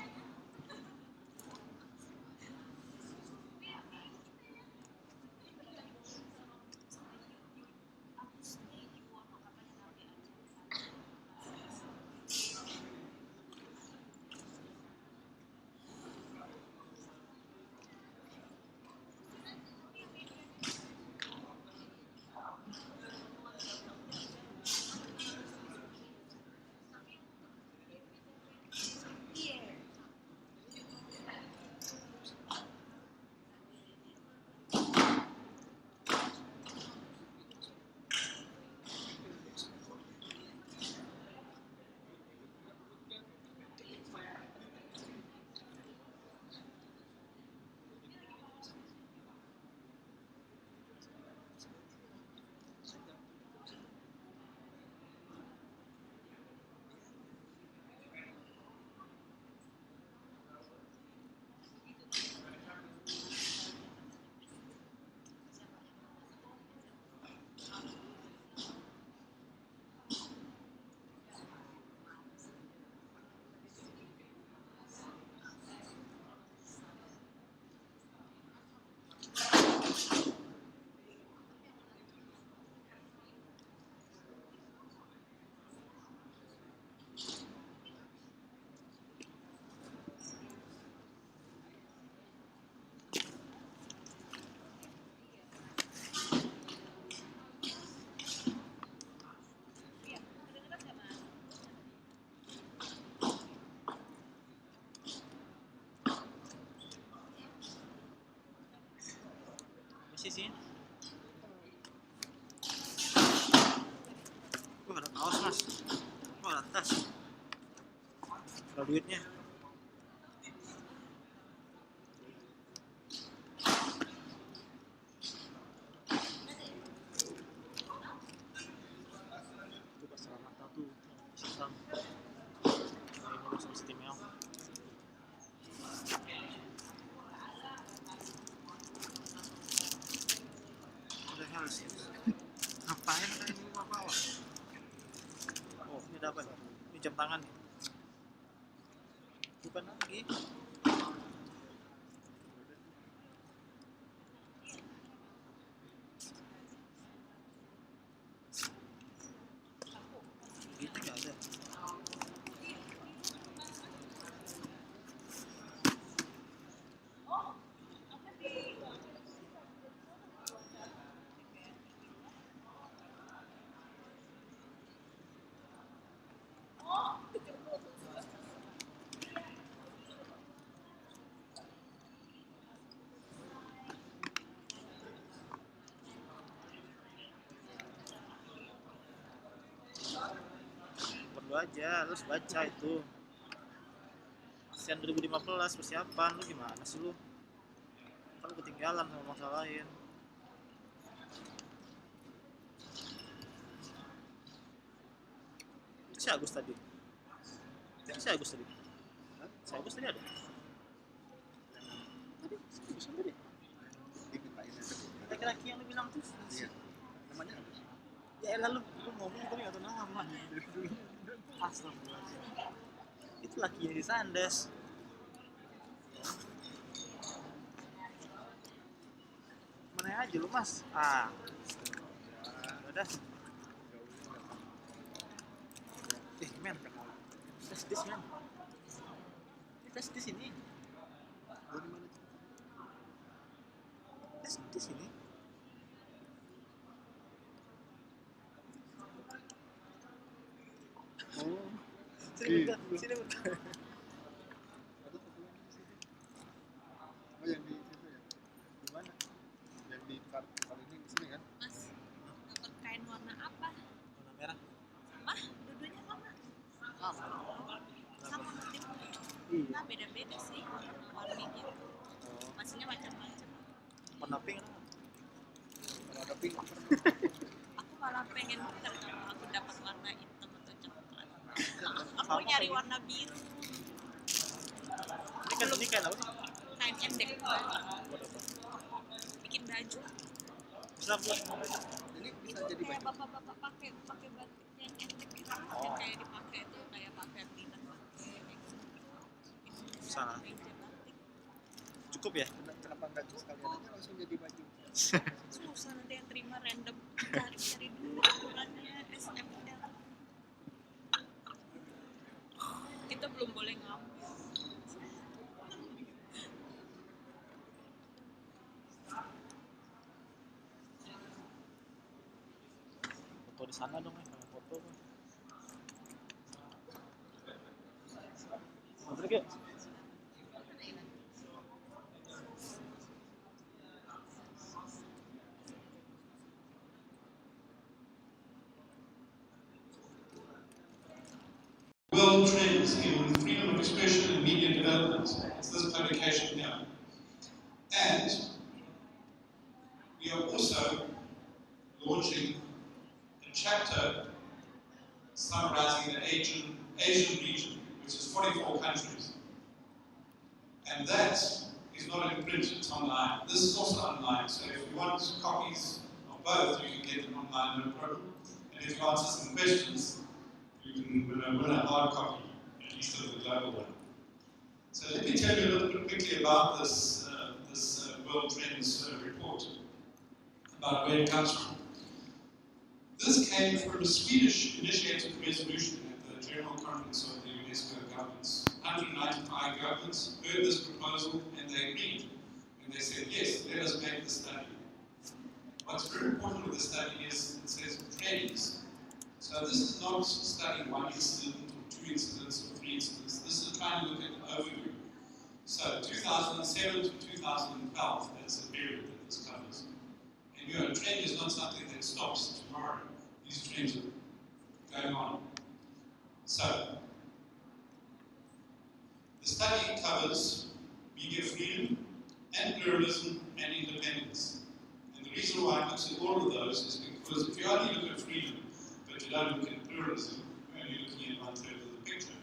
Masih sih. Ada kaos mas. Ada tas. Ada duitnya. Itu pas mata tuh sistem. Nah, ini langsung sistemnya. Udah harus. Ngapain kan ini bawa? Oh, ini dapat. Ini jam tangan nih. Bukan lagi. Ini nggak ada. Perlu aja, terus baca itu. ASEAN 2015 persiapan lu gimana sih lu? Kan ketinggalan sama masalah lain. Itu si Agus tadi. Itu si Agus tadi. Bagus tadi ada. Tadi, bagus tadi. Dimintain aja. Laki-laki yang lu bilang tuh. Iya. Namanya apa? Ya elah lu ngomong tapi nggak tahu nama. Astagfirullahaladzim. Itu laki yang di Sandes. Mana aja lu mas? Udah. Men, tes di sini. Tes di sini. Dari mana tuh? Tes di sini. Oh. Sini bentar, sini bentar. Ada satu lagi di sini. Oh yang di situ ya? Di mana? Yang di kali ini di sini kan? Mas, dapat kain warna apa? Warna merah. Sama, dua-duanya sama. Sama motifnya. Iya. Nah, beda-beda sih warnanya gitu. Maksudnya macam-macam. Warna pink kan? Kalau ada pink. Aku malah pengen muter kalau aku dapat warna hitam atau coklat. Aku nyari warna biru. Ini kain apa? Kain endek. Buat apa? Bikin baju. Bisa buat Ini bisa Itu jadi kayak baju. bapak-bapak pakai batik yang endek gitu. Yang kayak dipakai itu kayak pakai Ferdinand pakai kayak gitu. Bisa. Meja batik. Cukup ya? Kenapa nggak sekalian aja langsung jadi baju? Susah nanti yang terima random cari dulu ukurannya SML. Kita belum boleh ngambil. Foto di sana dong ya, kalau foto kan. Mau ya? World Trends in Freedom of Expression and Media Development. It's this publication here. And we are also launching a chapter summarizing the Asian region, which is 44 countries. And that is not in print, it's online. This is also online, so if you want copies of both, you can get them online, no problem. And if you answer some questions, you can win a hard copy, at least of the global one. So let me tell you a little bit quickly about this World Trends report, about where it comes from. This came from a Swedish-initiated resolution at the General Conference of the UNESCO governments. 195 governments heard this proposal and they agreed. And they said, yes, let us make the study. What's very important with the study is it says trends. So this is not studying one incident or two incidents or three incidents. This is trying to look at an overview. So 2007 to 2012, that's the period that this covers. And a trend is not something that stops tomorrow. These trends are going on. So the study covers media freedom and pluralism and independence. And the reason why I looks at all of those is because if you only look at freedom, but you don't look at pluralism, you're only looking at 1/3 of the picture.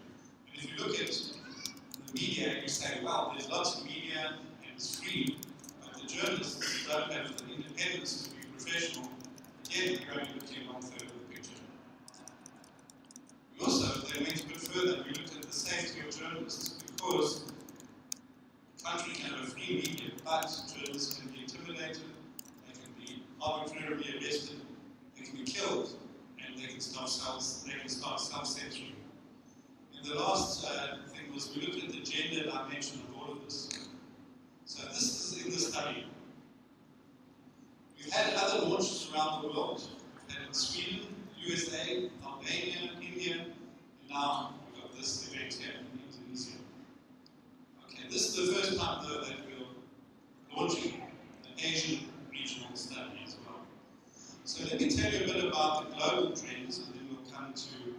And if you look at the media and you say, well, there's lots of media and it's free, but the journalists don't have the independence to be professional, again, you're only looking at 1/3 of the picture. We also, they went a bit further, we looked at the safety of journalists, because a country can have a free media, but journalists can be intimidated, they can be arbitrarily arrested, they can be killed, and they can start self-censoring. And the last thing was we looked at the gender dimension of all of this. So this is in the study. We've had other launches around the world. We've had in Sweden, USA, Albania, India, and now we've got this event here in Indonesia. Okay, this is the first time though that we're launching an Asian regional study as well. So let me tell you a bit about the global trends, and then we'll come to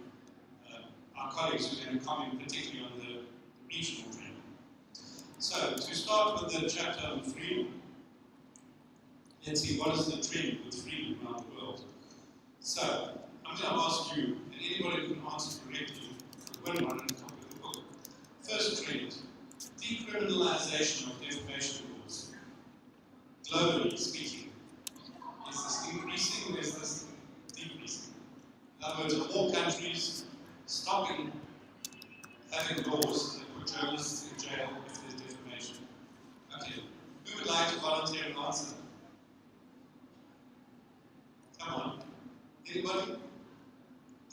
our colleagues who are going to comment particularly on the regional trend. So to start with the chapter on freedom, let's see what is the trend with freedom around the world. So I'm going to ask you, and anybody who can answer correctly will win one and copy of the book. First trend, decriminalization of defamation laws. Globally speaking, is this increasing or is this decreasing? In other words, are more countries stopping having laws that put journalists in jail if there's defamation? Okay, who would like to volunteer an answer? Come on. Anybody?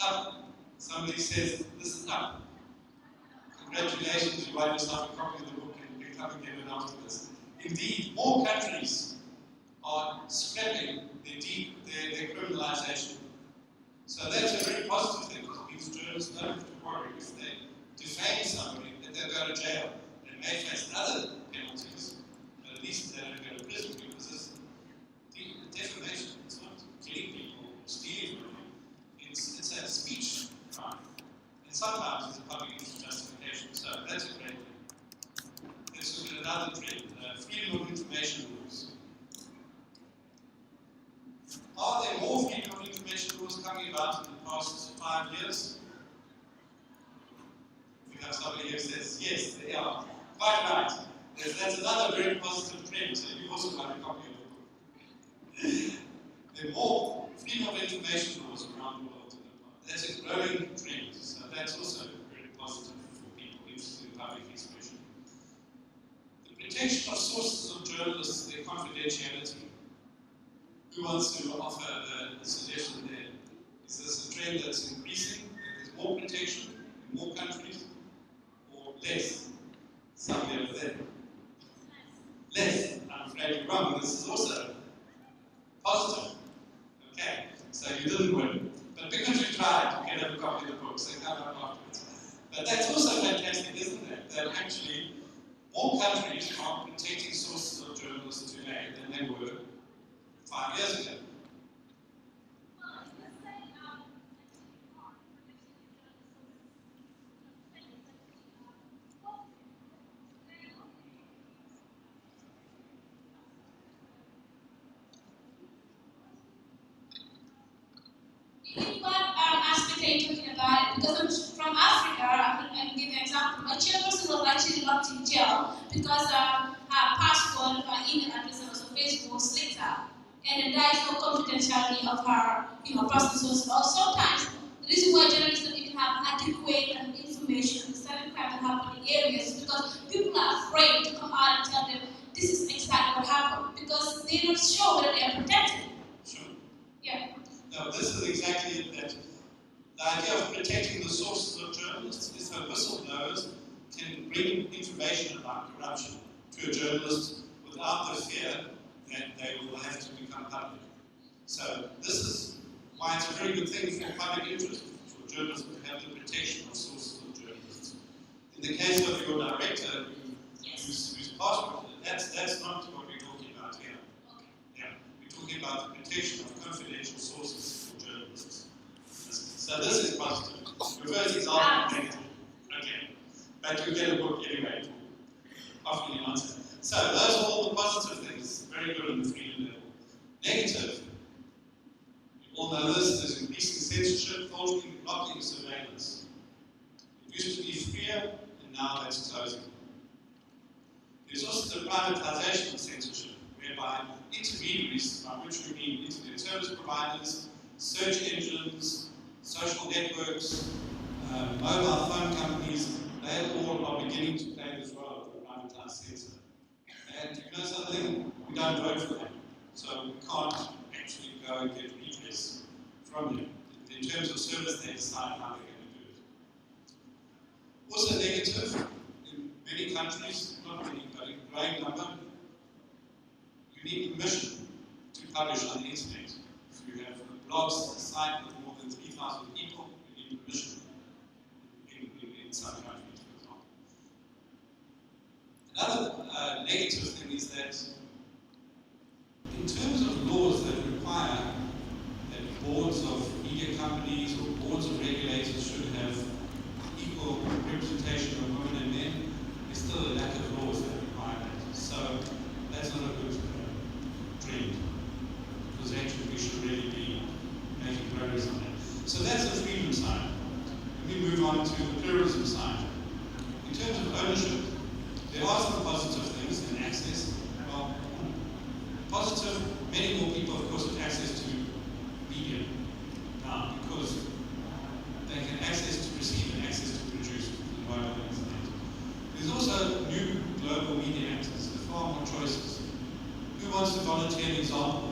Up. Somebody says, this is up. Congratulations, you write yourself a copy of the book and pick up again and after this. Indeed, more countries are scrapping their criminalization. So that's a very positive thing, because it means journalists don't have to worry if they defame somebody that they'll go to jail. They may face other penalties, but at least they don't go to prison, because it's defamation. It's not killing people or stealing from them. It's a speech crime. And sometimes it's a public interest justification. So that's a great thing. Let's look at another trend, freedom of information laws. Are there more freedom of information laws coming about in the past 5 years? We have somebody who says, yes, they are. Quite right. Yes, that's another very positive trend. So you've also got a copy of the book. There are more freedom of information laws around the world. That's a growing trend. So that's also very positive for people interested in public expression. The protection of sources of journalists, their confidentiality. Who wants to offer a suggestion there? Is this a trend that's increasing? That there's more protection in more countries? Or less? Somebody over there. Less. I'm afraid you're wrong. This is also positive. Okay, so you didn't win. But because you tried, you can have a copy of the book, so come up afterwards. But that's also fantastic, isn't it? That actually more countries are protecting sources of journalists today than they were 5 years ago. In what aspect are you talking about it? Because I'm from Africa, I can give an example. My chairperson was actually locked in jail because her passport, her email address, and also Facebook was leaked out. And there is no confidentiality of her, personal sources. Or sometimes the reason why journalists don't even have adequate information on certain crimes that happen in areas is because people are afraid to come out and tell them this is exactly what happened because they're not sure whether they are protected. Sure. Yeah. No, this is exactly it. That the idea of protecting the sources of journalists is so whistleblowers can bring information about corruption to a journalist without the fear that they will have to become public. So this is why it's a very good thing for public interest, for journalists to have the protection of sources of journalists. In the case of your director, who's passport, that's not what we're talking about here. Yeah, we're talking about the protection of confidential sources for journalists. So this is positive. Your first example is negative. Okay, but you get a book anyway to offer the answer. So those are all the positive things. Very good on the freedom level. Negative. You all know this. There's increasing censorship, filtering, blocking, surveillance. It used to be freer, and now that's closing. There's also the privatization of censorship, whereby intermediaries, by which we mean internet service providers, search engines, social networks, mobile phone companies, they all are beginning to play this role of the privatized censor. And you know something? We don't vote for them. So we can't actually go and get redress from them. In terms of service, they decide how they're going to do it. Also negative, in many countries, not many, but in a growing number, you need permission to publish on the internet. If you have a blog site with more than 3,000 people, you need permission in some countries, for example. Another negative thing is that in terms of laws that require that boards of media companies or boards of regulators should have equal representation of women and men, there's still a lack of laws that require that. So that's not a good trend, because actually we should really be making progress on that. So that's the freedom side. Let me move on to the pluralism side. In terms of ownership, there are some positive things in access. Well, positive, many more people, of course, have access to media now because they can access to receive and access to produce the mobile internet. There's also new global media actors, there are far more choices. Who wants to volunteer an example?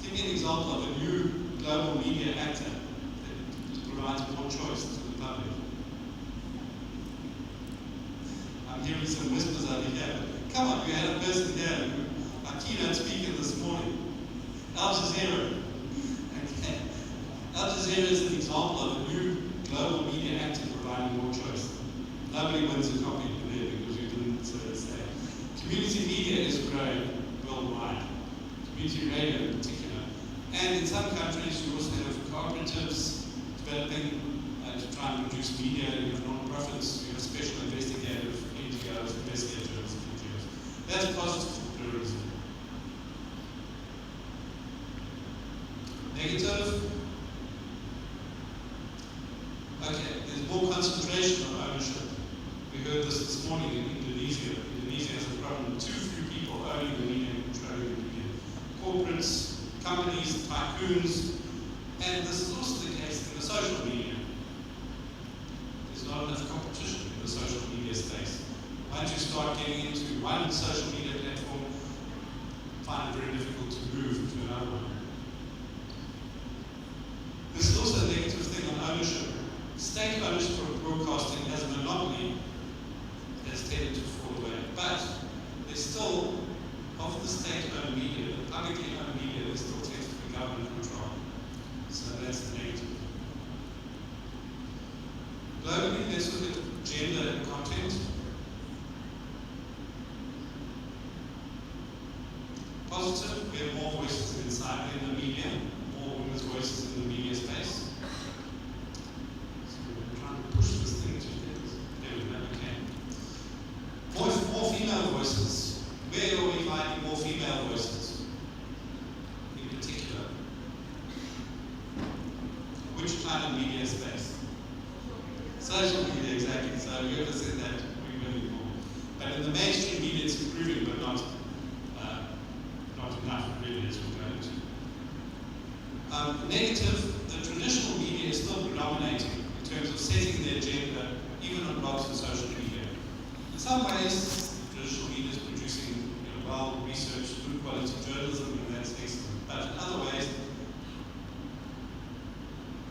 Give me an example of a new global media actor that provides more choice to the public. I'm hearing some whispers over here. Come on, we had a person here, our keynote speaker this morning, Al Jazeera. Okay. Al Jazeera is an example of a new global media actor providing more choice. Nobody wins a copy there because you didn't say. Community media is growing worldwide. Community radio in particular. And in some countries you also have cooperatives developing to try and produce media. You have non-profits, you have special investigative NGOs, investigators, NGOs. That's positive for pluralism. Negative. Okay, there's more concentration of ownership. We heard this morning in Indonesia. Indonesia has a problem with too few people owning the media and controlling the media. Corporates, companies, tycoons, and this is also the case in the social media. There's not enough competition in the social media space. Once you start getting into one social media platform, find it very difficult to move to another one. This is also a negative thing on ownership. State ownership of broadcasting as a monopoly has tended to fall away. But there's still, of the state-owned media, the publicly owned media, there still tends to be government control. So that's the negative. Globally, let's look at gender and content. Positive, we have more voices inside in the media, more women's voices in the media space. Push this thing to there we go, okay. More female voices. Where are we finding more female voices? In particular. Which kind of media space? Social media, exactly. So we ever said that we really more. But in the mainstream media it's improving, but not enough really as we're going to. Negative, the traditional media is still predominating in terms of setting the agenda, even on blogs and social media. In some ways, traditional media is producing well-researched, good quality journalism, and that's excellent. But in other ways,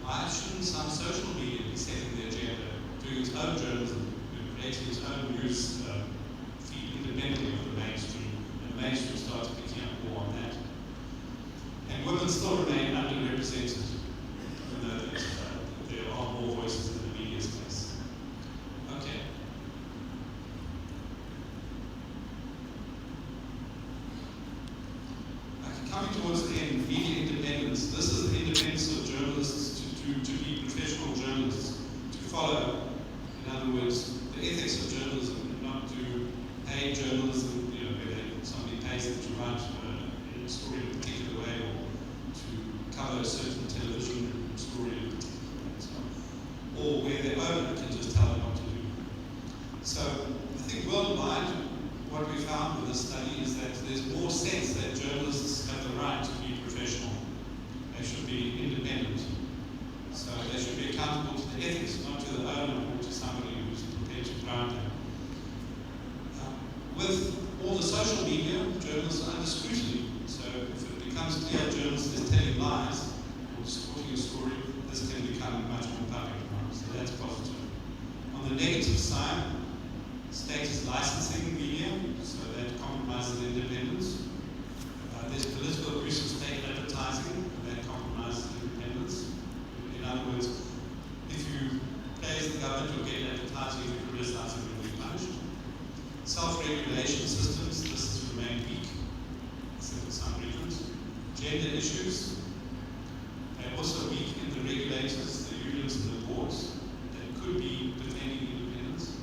why shouldn't some social media be setting the agenda, doing its own journalism, creating its own news feed independently of the mainstream, and the mainstream starts picking up more on that? And women still remain underrepresented, even though there are more voices in the media space. Okay. Coming towards the end, media independence. This is the independence of journalists to be professional journalists, to follow, in other words, the ethics of journalism, not to pay journalism, where somebody pays them to write a story in a particular way, or to cover a certain television story in a particular way, and so on. Or where their owner can just tell them what to do. So I think worldwide, what we found with this study is that there's more sense that journalists have the right to be professional. They should be independent. So they should be accountable to the ethics, not to the owner or to somebody who's prepared to ground them. With all the social media, journalists are under scrutiny. So if it becomes clear a journalist is telling lies or distorting a story, this can become much more public. So that's positive. On the negative side, state is licensing media, so that compromises independence. There's political abuse of state advertising, and that compromises independence. In other words, if you praise the government, you'll get advertising. If you criticize it, you'll be punished. Self-regulation systems, this has remained weak, except in some regions. Gender issues, they're also weak in the regulators, the unions, and the boards that could be defending independence.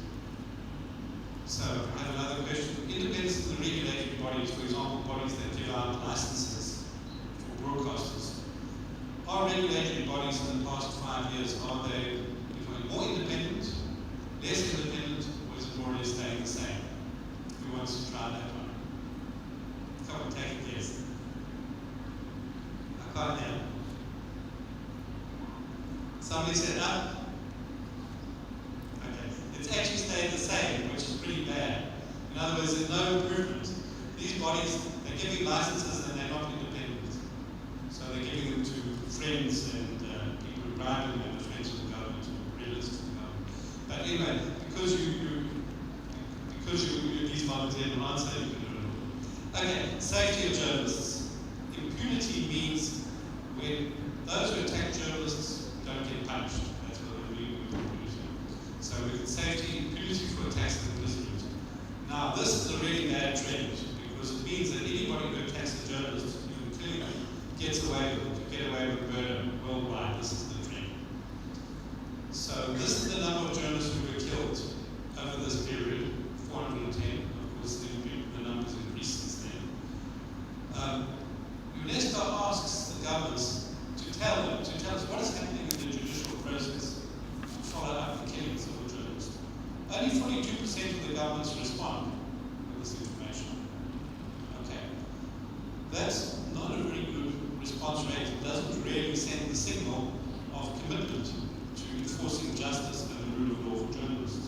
So I have another question. Independence in the regulatory bodies, for example, bodies that give out licenses for broadcasters. Are regulatory bodies in the past 5 years, are they, if we more independent, less independent, or is it more or less staying the same? Who wants to try that one? Come on, take a guess. I can't hear. Somebody said up. Okay. It's actually stayed the same, which is pretty bad. In other words, there's no improvement. These bodies, they're giving licenses and they're not independent. So they're giving them to friends and people who bribe them, and the friends of the government or relatives of the government. But anyway, because you're these volunteers and answer, you can do it all. Okay, safety of journalists. Impunity means when those who attack journalists don't get punished. That's what we mean with impunity. So with safety, impunity for attacks and imprisonment. Now this is a really bad trend because it means that anybody who attacks a journalist, clearly gets away with it. To get away with murder worldwide, this is the trend. So this is the number of journalists who were killed over this period, 410. Of course, the numbers increased since then. UNESCO asks the governments to tell us what is happening in the judicial process to follow up the killings of the journalists. Only 42% of the governments respond with this information. Okay. That's not a very good response rate. It doesn't really send the signal of commitment to enforcing justice and the rule of law for journalists.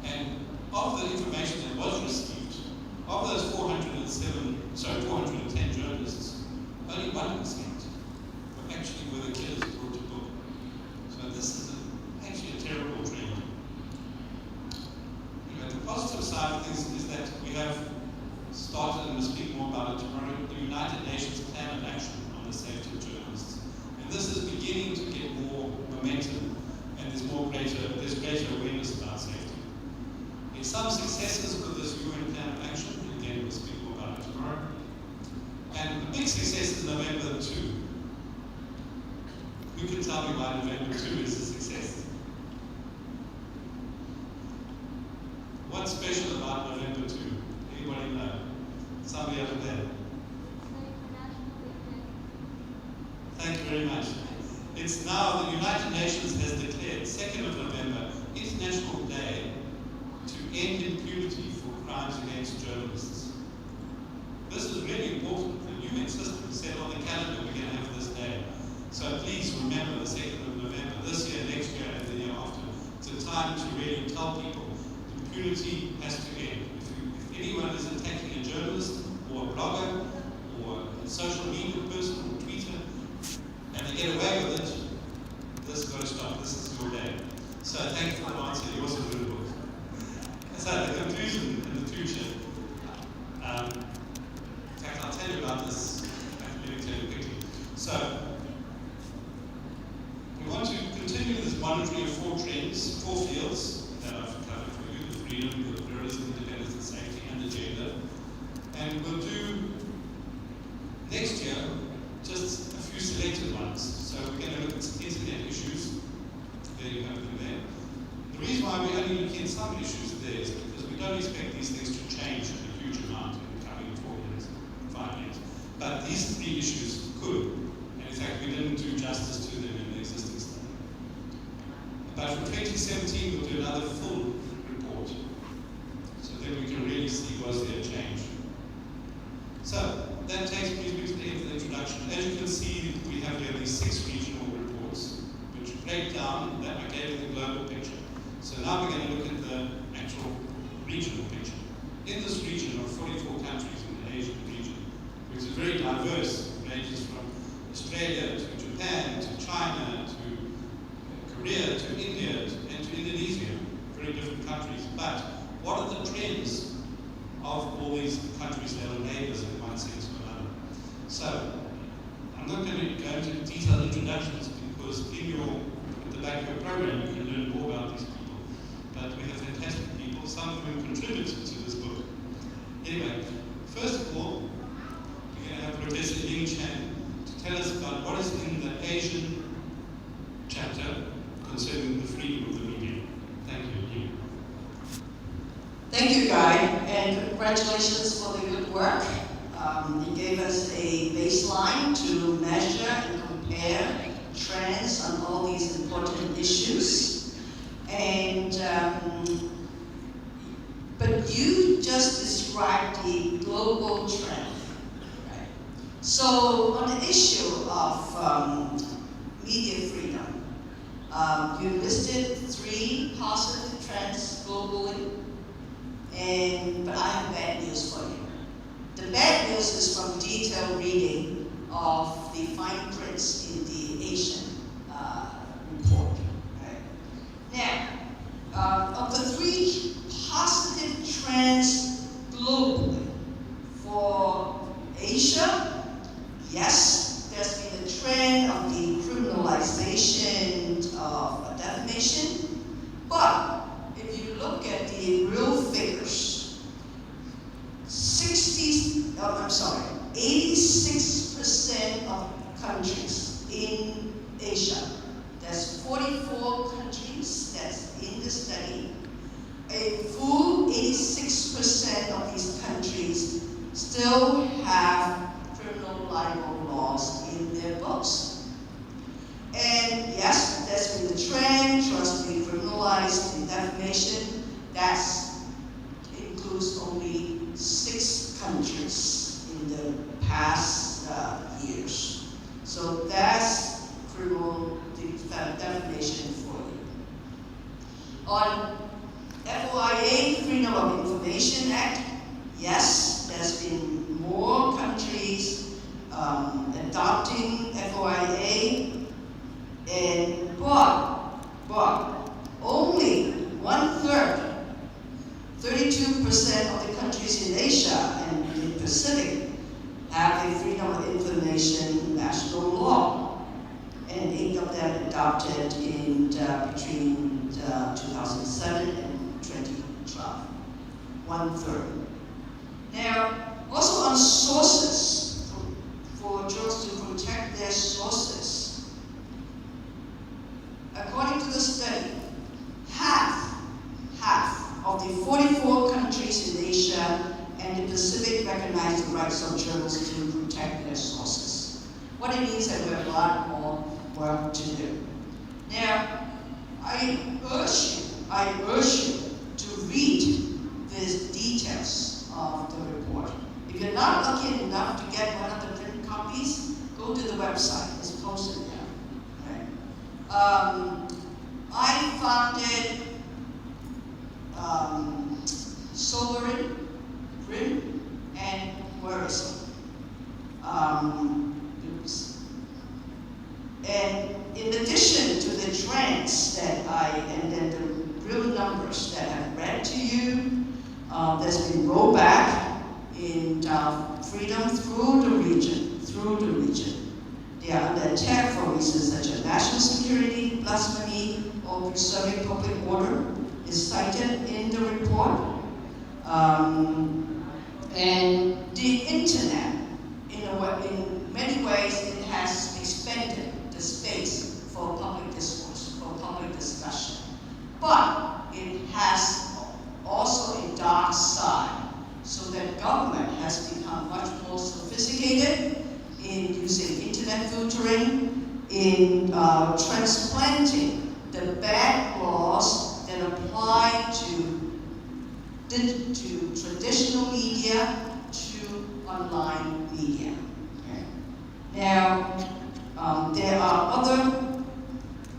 And of the information that was received, of those 410 journalists, only 1% were actually the killers brought to book. So this is actually a terrible trend. Anyway, the positive side of things is that we have started, and we'll speak more about it tomorrow, the United Nations Plan of Action on the Safety of Journalists. And this is beginning to get more momentum, and there's greater awareness about safety. There's some successes with this UN Plan of Action. Again, we'll speak more about it tomorrow. And the big success is November 2. Who can tell me why November 2 is a success? What's special about November 2? Anybody know? Somebody over there. Thank you very much. It's now the United Nations has declared 2nd of November International Day to end impunity for crimes against journalists. This is really important. The UN system said on the calendar we're going to have this day. So please remember the 2nd of November, this year, next year, and the year after. It's a time to really tell people impunity has to end. If anyone is attacking a journalist or a blogger or a social media person or tweeter and they get away with it, this has got to stop. This is your day. So thank you for the answer. You also read the book. So the conclusion in the future. In fact, I'll tell you about this. Let me tell you quickly. So we want to continue this monitoring of 4 trends, 4 fields that I've covered for you: the freedom, the pluralism, independence, and safety, and the gender. And we'll do next year just a few selected ones. So we're going to look at internet issues. There you have them there. The reason why we're only looking at some issues there is because we don't expect these things to change in a huge amount in the coming 4 years, 5 years. But these 3 issues could. And in fact, we didn't do justice to them in the existing study. But for 2017, we'll do another full report. So then we can really see was there a change. So that takes me to the end of the introduction. As you can see, we have here these 6 regional reports, which break down that I gave you the global picture. So now we're going to look at the actual regional picture. In this region of 44 countries in the Asian region, which is very diverse, ranges from Australia to Japan to China to Korea to India and to Indonesia, very different countries. But what are the trends of all these countries that are neighbors in one sense or another? So I'm not going to go into detailed introductions because at the back of your program you can learn more about these people. But we have fantastic people, some of whom contributed to this book. Anyway, first of all, we're going to have Professor Ying Chen to tell us about what is in the Asian chapter concerning the freedom of the media. Thank you, Ying. Thank you, Guy, and congratulations for the good work. You gave us a baseline to measure and compare trends trends on all these important issues. And but you just described the global trend, right? So on the issue of media freedom, you listed 3 positive trends globally, but I have bad news for you. The bad news is from detailed reading of the fine prints in the Asian report. Right? Now, of the 3 positive trends globally for Asia, yes, there's been a trend of the criminalization of defamation, but if you look at the real figures, 86% of countries in Asia, there's 44 countries that's in the study, a full 86% of these countries still have criminal libel laws in their books. And yes, there's been a trend towards being criminalized in defamation. That includes only 6 countries in the past years. So that's criminal defamation for you. On FOIA, Freedom of Information Act, yes, there's been more countries adopting FOIA, but only 1/3, 32% of the countries in Asia and in the Pacific have a Freedom of Information national law, and 8 of them adopted in between 2007 and 2012. 1/3. Now, also on sources, for journalists to protect their sources, according to the study, half of the 44 countries in Asia and the Pacific recognize the rights of journalists to protect their sources. What it means that we have a lot more work to do. Now, I urge you to read the details of the report. If you're not lucky enough to get one of the print copies, go to the website. It's posted there. Right? I found it sobering, grim, and worrisome. And in addition to the trends and then the real numbers that I've read to you, there's been rollback in freedom through the region. They are under attack for reasons such as national security, blasphemy, or preserving public order is cited in the report. And the internet, in many ways, it has expanded the space for public discourse, for public discussion. But it has also a dark side, so that government has become much more sophisticated in using internet filtering, in transplanting the bad laws that apply to traditional media to online media. Okay. Now, there are other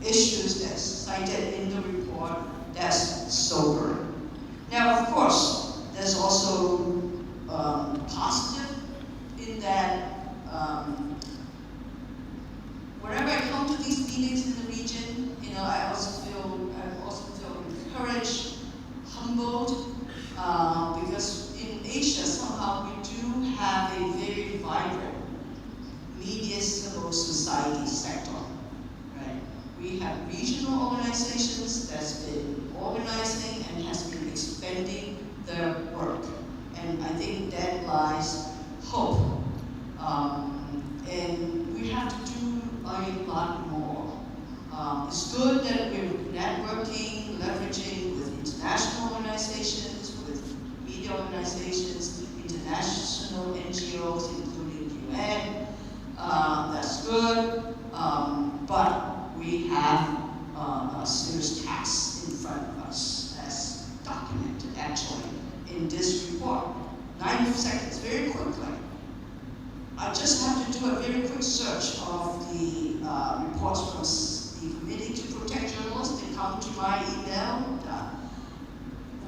issues that's cited in the report that's sobering. Now, of course, there's also positive in that whenever I come to these meetings in the region, I also feel encouraged, humbled, because in Asia somehow we do have a very vibrant media civil society sector. Right? We have regional organizations that's been organizing and has been expanding their work, and I think that lies hope. And we have to do a lot more. It's good that we're networking, leveraging with international organizations, with media organizations, international NGOs, including UN. That's good, but seconds, very quickly. I just have to do a very quick search of the reports from the Committee to Protect Journalists. They come to my email.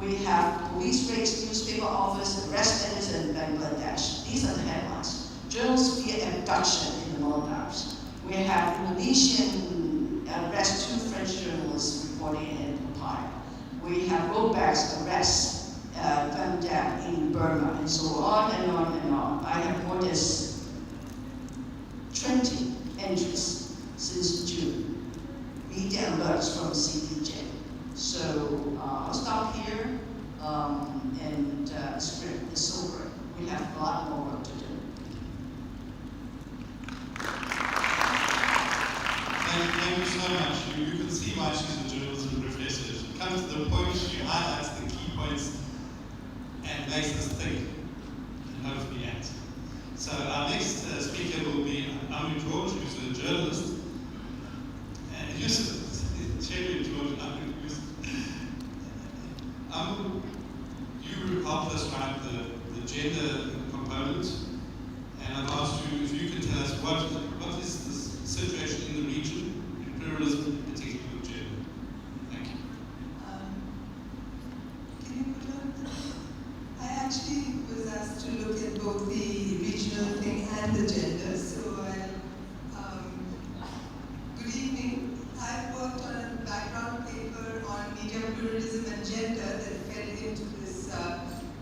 We have police raids newspaper office, arrest editors in Bangladesh. These are the headlines. Journalists fear abduction in the Maldives. We have Indonesian arrest 2 French journalists reporting in Papaya. We have rollbacks arrests Gundam in Burma, and so on and on and on. I have more than 20 entries since June. Media alerts from CPJ. So I'll stop here, and the script is so great. We have a lot more work to do. Thank you so much. You can see why she's a journalism professor. She comes to the point, she highlights the key points, and makes us think, and hopefully act. So our next speaker will be Amu George, who's a journalist. And Cherry George, Amu, you helped us write the gender component, and I've asked you if you can tell us what is the situation in the region, in pluralism, particularly with gender. Thank you. Can you put on the... I actually was asked to look at both the regional thing and the gender, so good evening. I worked on a background paper on media pluralism and gender that fed into this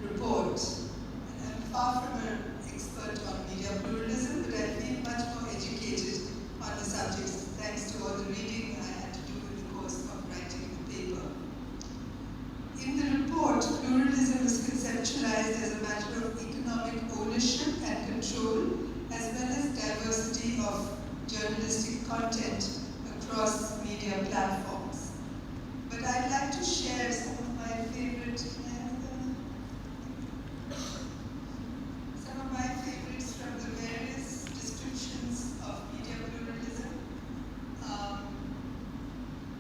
report. And I'm far from an expert on media pluralism, but I feel much more educated on the subjects thanks to all the reading I had to do in the course of writing the paper. In the report, pluralism is conceptualized as a matter of economic ownership and control, as well as diversity of journalistic content across media platforms. But I'd like to share some of my favorites from the various descriptions of media pluralism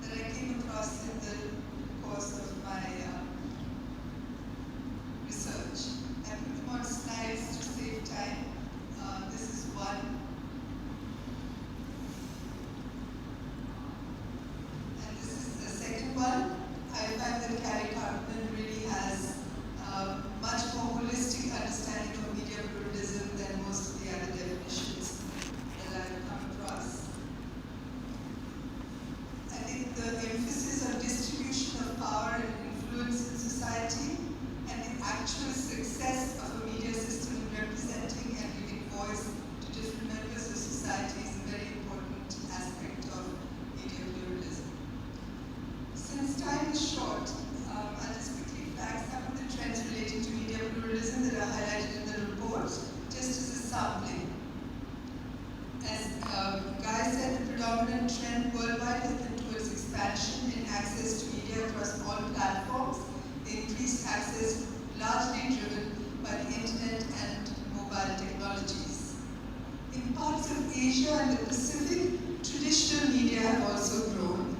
that I came across in the course of my research. I put them on slides to save time. This is one. And this is the second one. I find that Carrie Cartman really has much more holistic understanding of media pluralism than most of the other definitions that I've come across. I think the emphasis on distribution of power and influence in society and the actual success of a media system in representing and giving voice to different members of society is a very important aspect of media pluralism. Since time is short, I'll just quickly flag some of the trends relating to media pluralism that are highlighted in the report, just as a sampling. As Guy said, the predominant trend worldwide has been towards expansion in access to media across all platforms, increased access largely driven by the internet and mobile technologies. In parts of Asia and the Pacific, traditional media have also grown.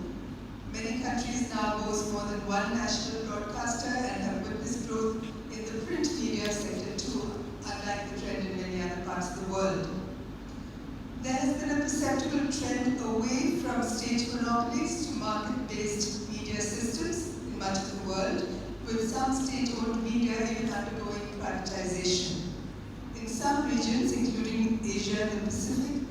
Many countries now boast more than one national broadcaster and have witnessed growth in the print media sector too, unlike the trend in many other parts of the world. There has been a perceptible trend away from state monopolies to market-based media systems in much of the world, with some state-owned media even undergoing privatization. In some regions, including Asia and the Pacific,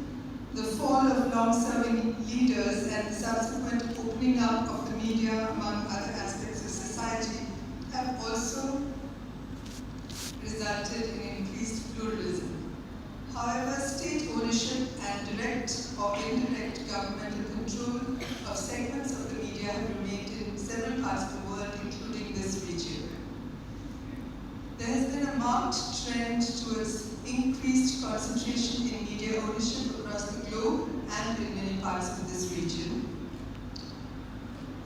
the fall of long-serving leaders and the subsequent opening up of the media among other aspects of society have also resulted in increased pluralism. However, state ownership and direct or indirect governmental control of segments of the media have remained in several parts of the world, including this region. There has been a marked trend towards increased concentration in media ownership across the globe and in many parts of this region.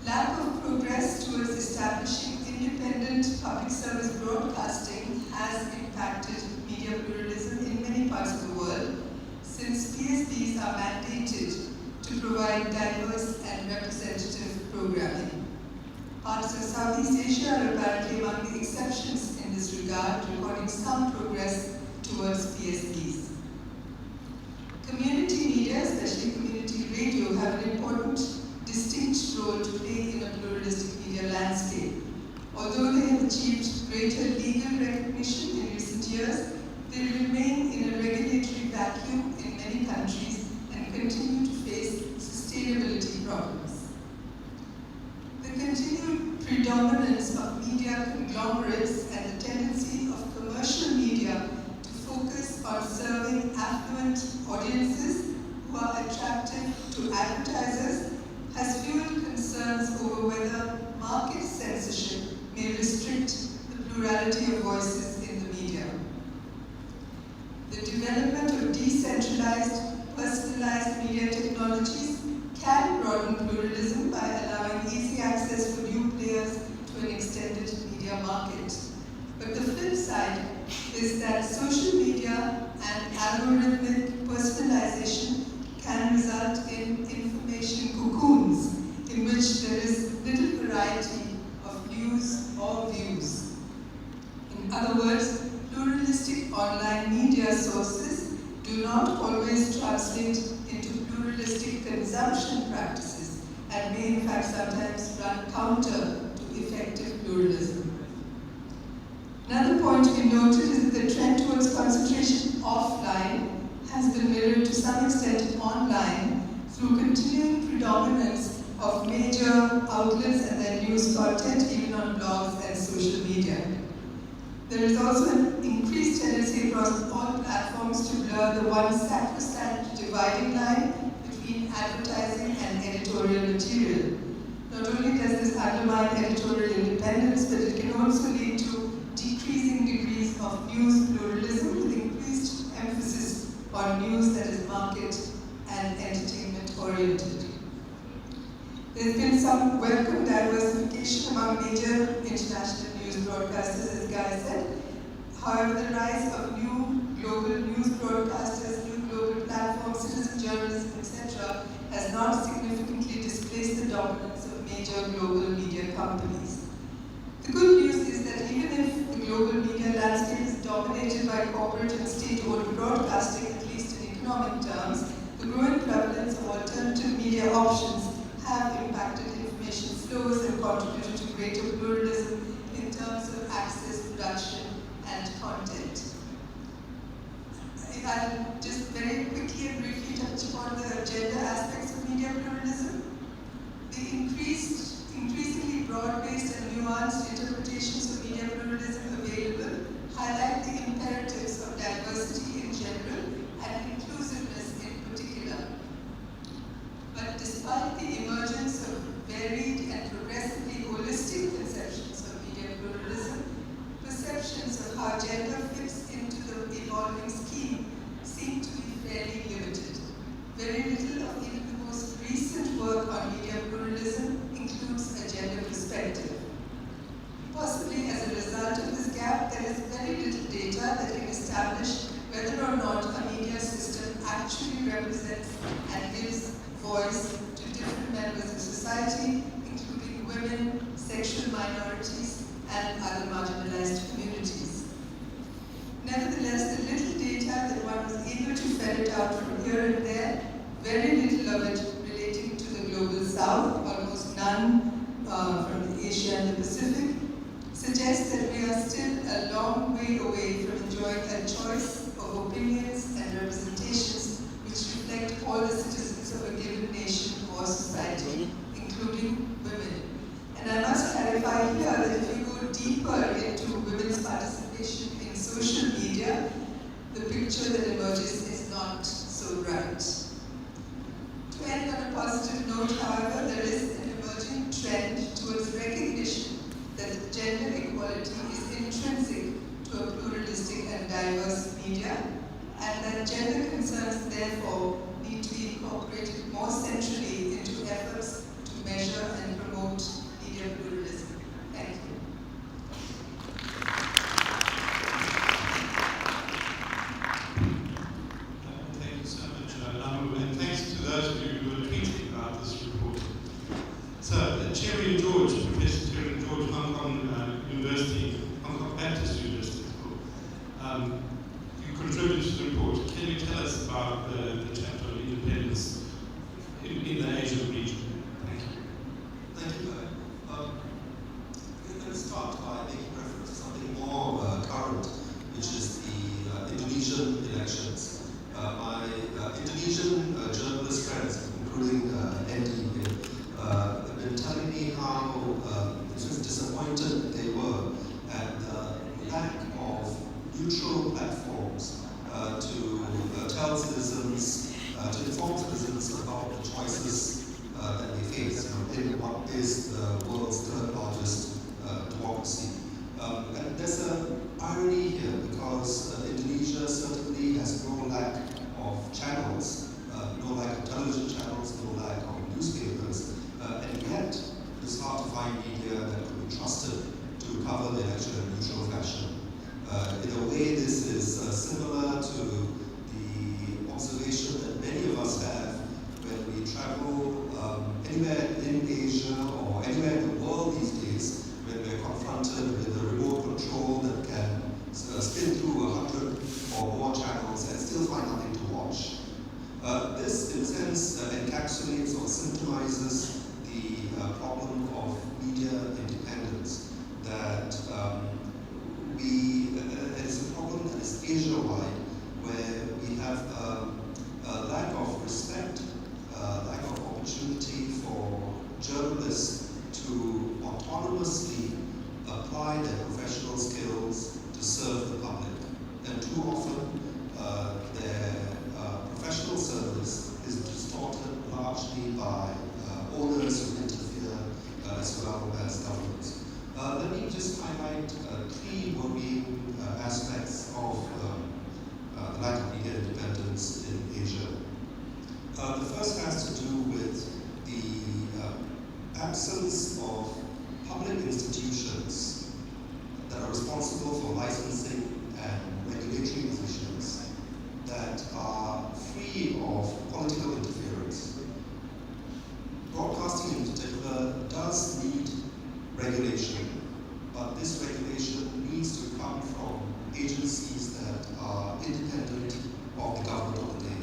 Lack of progress towards establishing independent public service broadcasting has impacted media pluralism in many parts of the world, since PSBs are mandated to provide diverse and representative programming. Parts of Southeast Asia are apparently among the exceptions in this this regard, recording some progress towards PSDs. Community media, especially community radio, have an important, distinct role to play in a pluralistic media landscape. Although they have achieved greater legal recognition in recent years, they remain in a regulatory vacuum in many countries and continue to face sustainability problems. The continued predominance of media conglomerates and the tendency of commercial media to focus on serving affluent audiences who are attractive to advertisers has fueled concerns over whether market censorship may restrict the plurality of voices in the media. The development of decentralized, personalized media technologies can broaden pluralism by allowing easy access for new players to an extended media market. But the flip side is that social media and algorithmic personalization can result in information cocoons in which there is little variety of news or views. In other words, pluralistic online media sources do not always translate into pluralistic consumption practices and may in fact sometimes run counter to effective pluralism. Another point to be noted is that the trend towards concentration offline has been mirrored to some extent online through continuing predominance of major outlets and their news content even on blogs and social media. There is also an increased tendency across all platforms to blur the one sacrosanct dividing line between advertising and editorial material. Not only does this undermine editorial independence, but it can also lead to decreasing degrees of news pluralism with increased emphasis on news that is market and entertainment oriented. There's been some welcome diversification among major international news broadcasters, as Guy said. However, the rise of new global news broadcasters, new global platforms, citizen journalism, etc., has not significantly displaced the dominance of major global media companies. The good news is that even if the global media landscape is dominated by corporate and state-owned broadcasting, at least in economic terms, the growing prevalence of alternative media options have impacted information flows and contributed to greater pluralism in terms of access, production, and content. I'll just very quickly and briefly touch upon the gender aspects of media pluralism. The increasingly broad-based and nuanced interpretations of media pluralism available highlight the imperatives of diversity in general and inclusiveness in particular. But despite the emergence of varied and progressively holistic conceptions of media pluralism, perceptions of how gender fits into the evolving scheme seem to be fairly limited. Very little of even the most recent work on media pluralism includes a gender perspective. Possibly as a result of this gap, there is very little data that can establish whether or not a media system actually represents and gives voice to different members of society, including women, sexual minorities, and other marginalized communities. Nevertheless, the little data that one was able to ferret out from here and there, very little of it relating to the global south, almost none from Asia and the Pacific, suggests that we are still a long way away from enjoying a choice of opinions and representations which reflect all the citizens of a given nation or society, including women. And I must clarify here that if you go deeper into women's participation in social media, the picture that emerges is not so bright. To end on a positive note, however, there is an emerging trend towards recognition that gender equality is intrinsic to a pluralistic and diverse media, and that gender concerns therefore need to be incorporated more centrally into efforts to measure and promote media pluralism. Thank you. Thank you so much, Namu, and thanks to those of you who are tweeting about this report. So, Cherry and George, Professor Cherry and George, Hong Kong University, Hong Kong Baptist University, citizens about the choices that they face in what is the world's third largest democracy. And there's an irony here because Indonesia certainly has no lack of channels, no lack of television channels, no lack of newspapers, and yet it's hard to find media that could be trusted to cover the election in a neutral fashion. In a way, this is similar to the observation that many of us have when we travel anywhere in Asia or anywhere in the world these days, when we're confronted with a remote control that can spin through 100 or more channels and still find nothing to watch. This, in a sense, encapsulates or symptomizes the problem of media independence, that it's a problem that is Asia-wide, where we have a lack of respect, lack of opportunity for journalists to autonomously apply their professional skills to serve the public. And too often, their professional service is distorted largely by owners who interfere as well as governments. Let me just highlight three worrying aspects of the lack of media independence in Asia. The first has to do with the absence of public institutions that are responsible for licensing and regulatory decisions that are free of political interference. Broadcasting in particular does need regulation, but this regulation needs to come from agencies that are independent of the government of the day.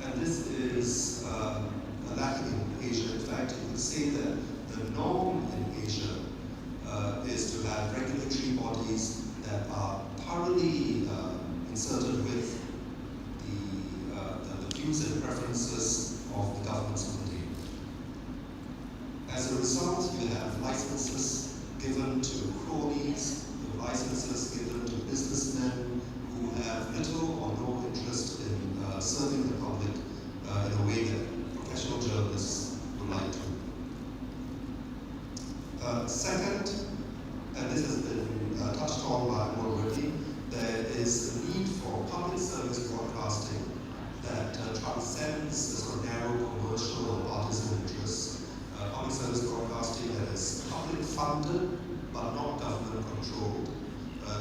And this is lacking in Asia. In fact, you could say that the norm in Asia is to have regulatory bodies that are thoroughly inserted with the views and preferences of the governments of the day. As a result, you have licenses given to cronies, you have licenses given to businessmen who have little or no interest in serving the public in a way that professional journalists would like to. Second, and this has been touched on by already, there is a need for public service broadcasting that transcends the sort of narrow commercial or partisan interests. Public service broadcasting that is public funded but not government controlled.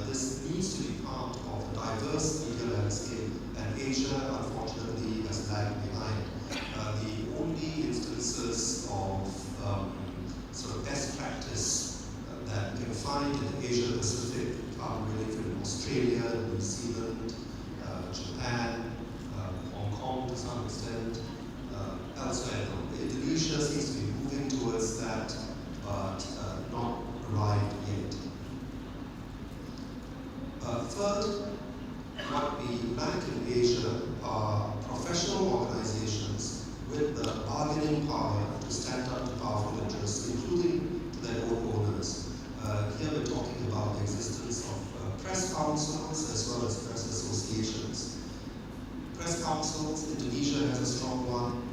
This needs to be part of the diverse media landscape, and Asia unfortunately has lagged behind. The only instances of sort of best practice that you can find in Asia Pacific are really from Australia, New Zealand, Japan, Hong Kong to some extent, elsewhere. Indonesia seems to be moving towards that, but not arrived yet. Third, what we lack in Asia are professional organizations with the bargaining power to stand up to powerful interests, including to their own owners. Here we're talking about the existence of press councils as well as press associations. Press councils, Indonesia has a strong one,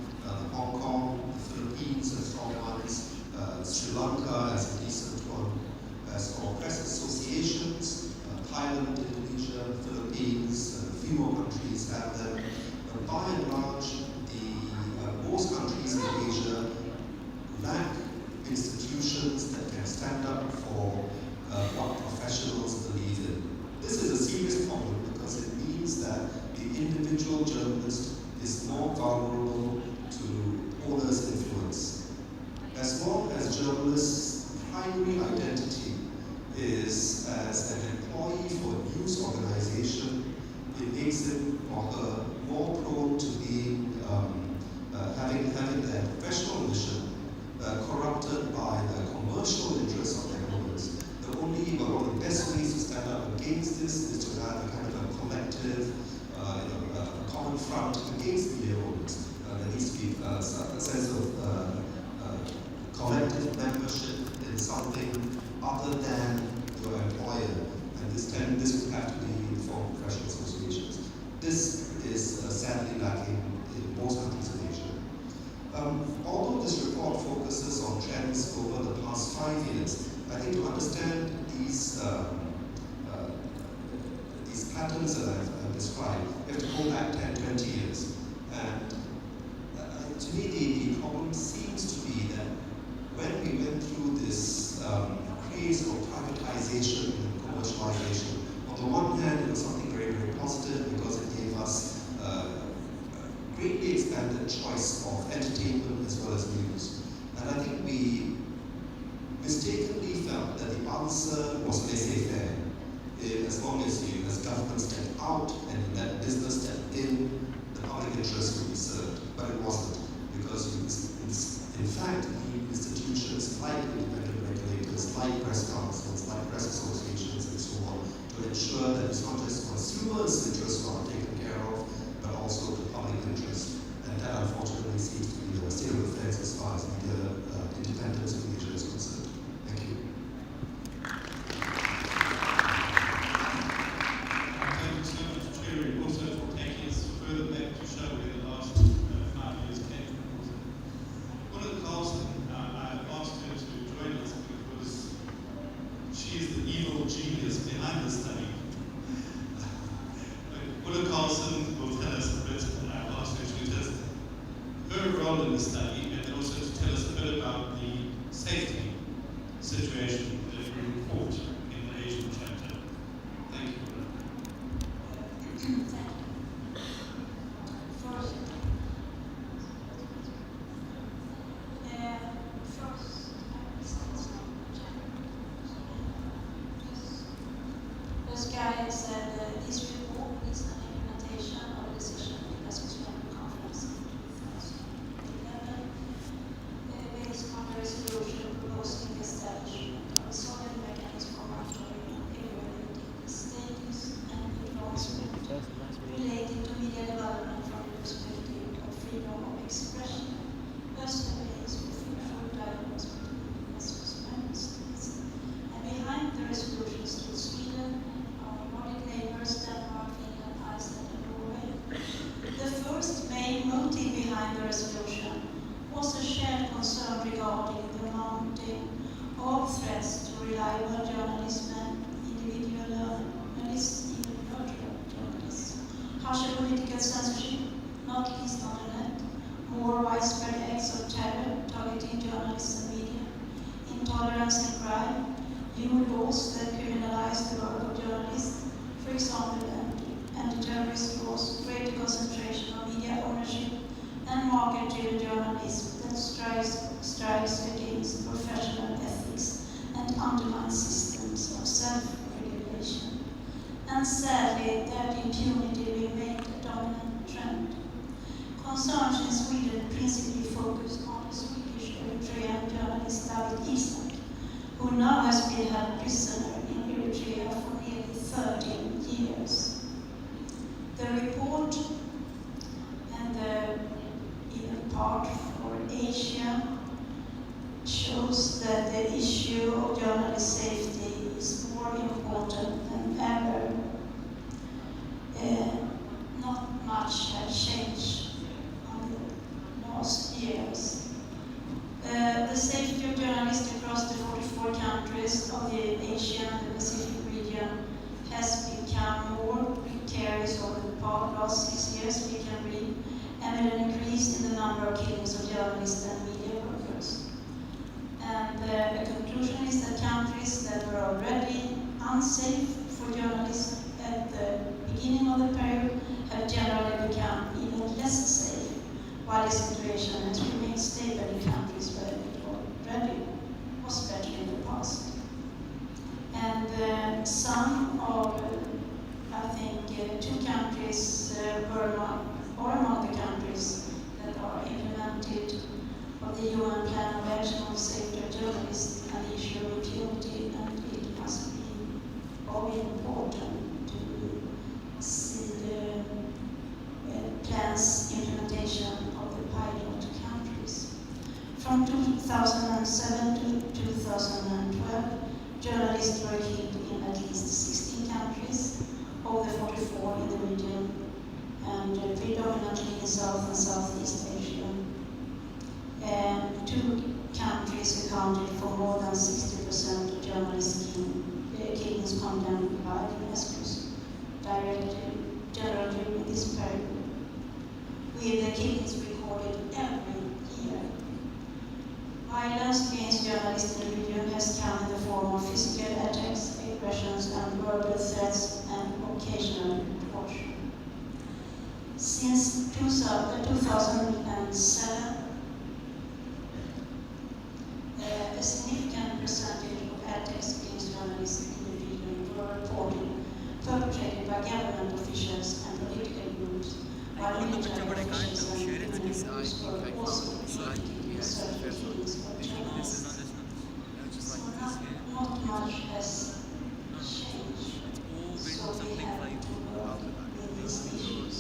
Hong Kong, the Philippines have strong ones, Sri Lanka has a decent one. As for press associations, Thailand, Indonesia, Philippines, a few more countries have them. But by and large, most countries in Asia lack institutions that can stand up for what professionals believe in. This is a serious problem because it means that the individual journalist is more vulnerable to owners' influence. As long as journalists' primary identity is as an employee for a news organization, it makes him or her more prone to being having their professional mission corrupted by the commercial interests of their owners. One of the best ways to stand up against this is to have a kind of a collective, a common front against media owners. There needs to be a sense of collective membership in something other than your employer, and this would have to be in the form of professional associations. This is sadly lacking in most countries in Asia. Although this report focuses on trends over the past 5 years, I think to understand these patterns that I've described, we have to go back 10, 20 years. And to me, the problem seems to be that when we went through this craze of privatization and commercialization, on the one hand, it was something very, very positive because it gave us greatly expanded choice of entertainment as well as news. And I think we mistakenly felt that the answer was laissez-faire. As long as you, as government, stepped out and let business step in, the public interest would be served. But it wasn't, because in fact, the institutions like independent regulators, like press councils, like press associations, and so on, to ensure that it's not just consumers' interests are taken care of, but also the public interest. And that unfortunately seems to be the state of affairs as far as media independence in Asia is concerned. Thank you. Thank you so much, Cherry, also for taking us further back to show where the last 5 years came from. Ulla Carlson, I asked her to join us because she is the evil genius behind the study. Ulla Carlson will tell us a bit, and I've asked her to tell us her role in the study, and then also to tell us a bit about the safety situation that we report in the Asian chapter. Thank you, Ulla. First guy said this report is an implementation of a decision in the Sustainable Conference in 2011 based on the resolution proposing the establishment of a solid mechanism for monitoring and evaluating the status and enforcement related to media development from the perspective of freedom of expression, personal base with full dialogues between Western member states. And behind the resolution stood Sweden, our Nordic neighbors, Denmark, Finland, Iceland, and Norway. The first main motive behind the resolution was a shared concern regarding the mounting of threats to reliable journalism and individual journalists, even virtual journalists. Harsher political censorship, not least on the net, more widespread acts of terror targeting journalists and media, intolerance and crime, new laws that criminalize the work of journalists, for example, anti-terrorist laws, greater concentration of media ownership, and market-driven journalism that strives against professional ethics and undermines systems of self-regulation. And sadly, that impunity remained a dominant trend. Concerns in Sweden principally focused on the Swedish Eritrean journalist David Isaac, who now has been held prisoner in Eritrea for nearly 13 years. The report and the even part for Asia shows that the issue of journalist safety is more important than ever. Not much has changed in the last years. The safety of journalists across the 44 countries of the Asian and Pacific region has become more precarious over the last 6 years, we can read, and an increase in the number of killings of journalists and media workers. And the conclusion is that countries that were already unsafe for journalists at the beginning of the period have generally become even less safe, while the situation has remained stable in countries where it already was better in the past. And some of, I think, 2 countries were among the countries that are implemented of the UN Plan of Action on Safety of Journalists and the issue of impunity, and it must be very important to see the plan's implementation of the pilot countries. From 2007 to 2012, journalists were killed in at least 16 countries, of the 44 in the region, and predominantly in South and Southeast Asia. two countries accounted for more than 60% of journalist killings condemned by UNESCO's Director General during this period, with the killings recorded every year. Violence against journalists in the region has come in the form of physical attacks, aggressions, and verbal threats, and occasional torture. Since 2007, a significant percentage of attacks against journalists in the region were reported, perpetrated by government officials and political groups, while military officials and human groups were also implicated in certain killings of journalists. So not much has changed, so we have to work with these issues.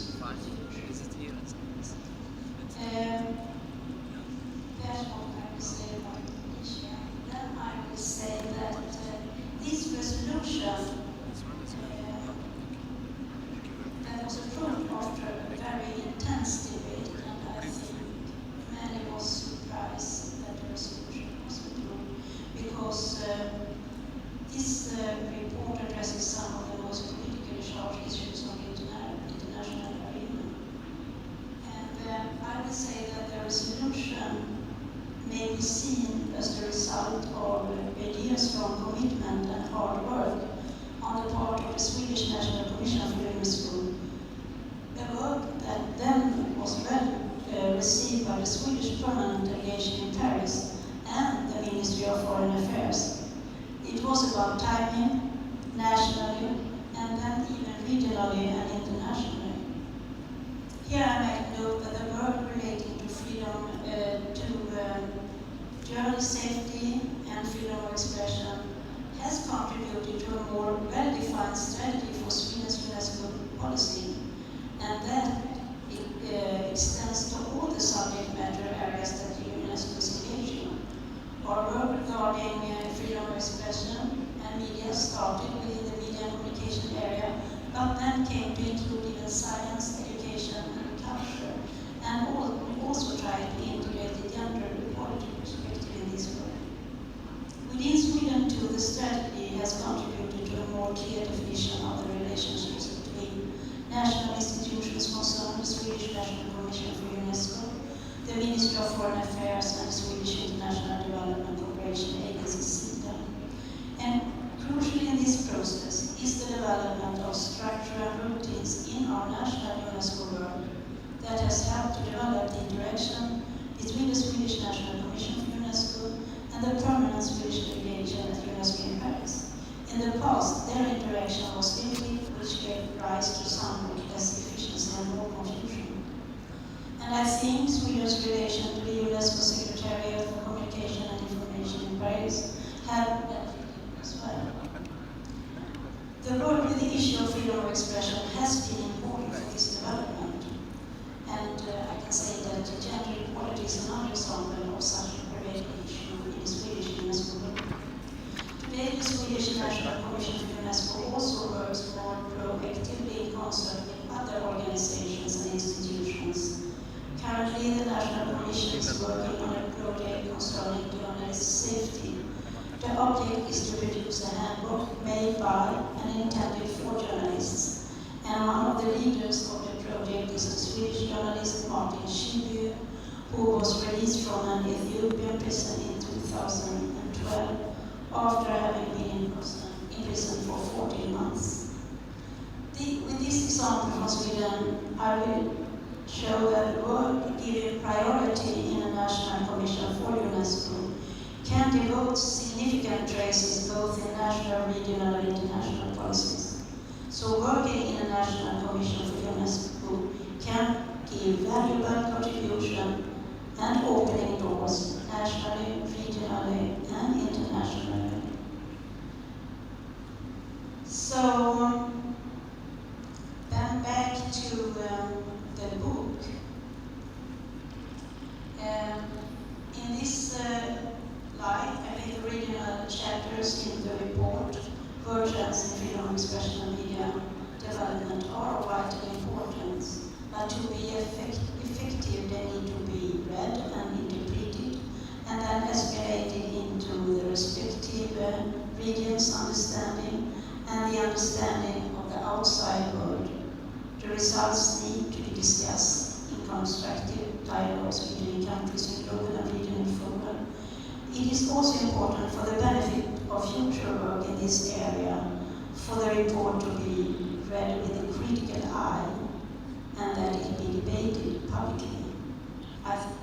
That's what I will say about Indonesia. Then I will say that this resolution that was approved after a very intense debate, and I think many was surprised that the resolution was approved, because this report addresses some of the most politically charged issues on the international arena. And I would say that the resolution may be seen as the result of a years-long commitment and hard work on the part of the Swedish National Commission for UNESCO, a work that then was well received by the Swedish permanent delegation in Paris and the Ministry of Foreign Affairs. It was about timing, nationally, and then even regionally and internationally. Here I might note that the work relating to freedom to journalist safety and freedom of expression has contributed to a more well-defined strategy for Sweden's UNESCO policy, and then it extends to all the subject matter areas that the UNESCO is engaged in. Our work regarding freedom of expression and media started within the media and communication area, but then came to include even science, education, and culture, and we also tried to integrate the gender equality perspective in this work. Within Sweden too, the strategy has contributed to a more clear definition of the relationships between national institutions concerned, the Swedish National Commission for UNESCO, the Ministry of Foreign Affairs, and the Swedish International Development Cooperation Agency, SIDA. And crucial in this process is the development of structure and routines in our national UNESCO work that has helped to develop the interaction between the Swedish National Commission for UNESCO and the permanent Swedish delegation at UNESCO in Paris. In the past, their interaction was limited, which gave rise to somewhat less efficiency and more confusion. And I think Sweden's relation to the UNESCO Secretariat for Communication and Information in Paris have benefited as well. The work with the issue of freedom of expression has been important for this development. And I can say that gender equality is another example of such a pervasive issue in the Swedish UNESCO work. Today, the Swedish National Commission for UNESCO also works more proactively in concert with other organizations and institutions. Currently, the National Commission is working on a project concerning journalist safety. The object is to produce a handbook made by and intended for journalists. And one of the leaders of the project is the Swedish journalist Martin Schibbye, who was released from an Ethiopian prison in 2012 after having been in prison for 14 months. With this example from Sweden, I will show that work given priority in a National Commission for UNESCO can devote significant traces both in national, regional, and international policies. So working in a National Commission for UNESCO can give valuable contribution and opening doors nationally, regionally, and internationally. So then back to the book. In this light, I think the regional chapters in the report, versions in freedom of expression and media development are of vital importance, but to be effective they need to be read and interpreted results need to be discussed in constructive dialogues between countries in global and regional fora. It is also important for the benefit of future work in this area for the report to be read with a critical eye and that it be debated publicly. I think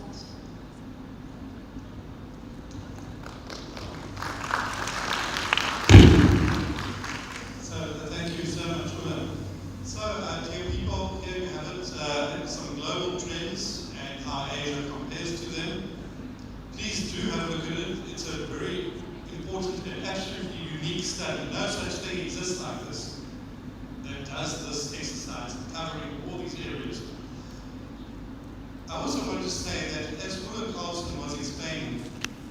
So thank you so much, Ulla. So, dear people, here we have it, some global trends and how Asia compares to them. Please do have a look at it. It's a very important and absolutely unique study. No such thing exists like this that does this exercise, covering all these areas. I also want to say that, as Ulla Carlson was explaining,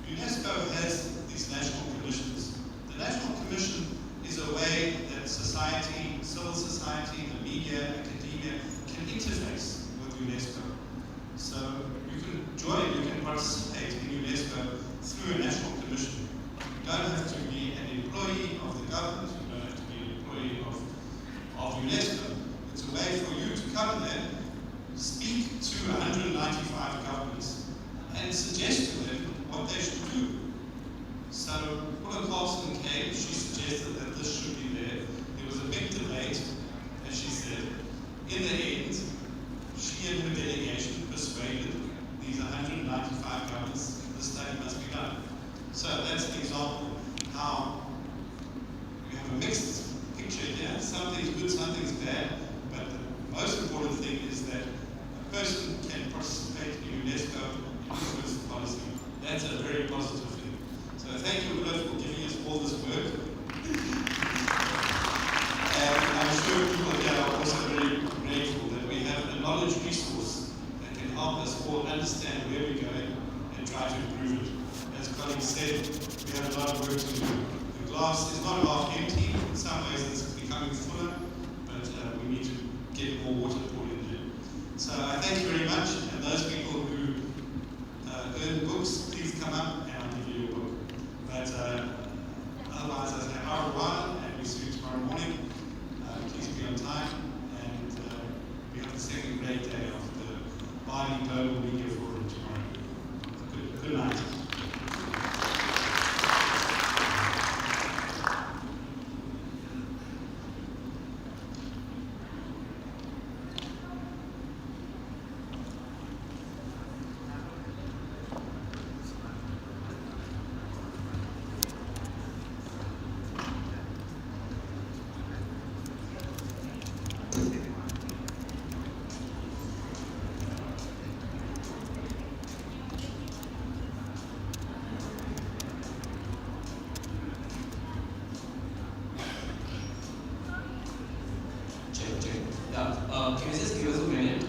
UNESCO has these national commissions. The National Commission is a way that society, civil society, the media, academia can interface with UNESCO. So you can join, you can participate in UNESCO through a national commission. You don't have to be an employee of the government, you don't have to be an employee of UNESCO. It's a way for you to come there, speak to 195 governments, and suggest to them what they should do. So Ulla Carlson came, she suggested that this should be there. There was a big debate, as she said. In the end, she and her delegation persuaded these 195 governments that the study must be done. So that's an example how we have a mixed picture here. Something's good, something's bad, but the most important thing is that a person can participate in UNESCO and influence the policy. That's a very positive thing. So thank you, Ulla, for giving us all this work. And I'm sure people here are also very grateful that we have a knowledge resource that can help us all understand where we're going and try to improve it. As colleagues said, we have a lot of work to do. The glass is not half empty. In some ways it's becoming fuller, but we need to get more water poured in there. So I thank you very much, and those people who earn books, please come up and I'll give you your book. But otherwise, I say au revoir, and we see you tomorrow morning. Please be on time, and we have the second great day of the Bali Global Media Forum tomorrow. Good night. Can you just give us a minute?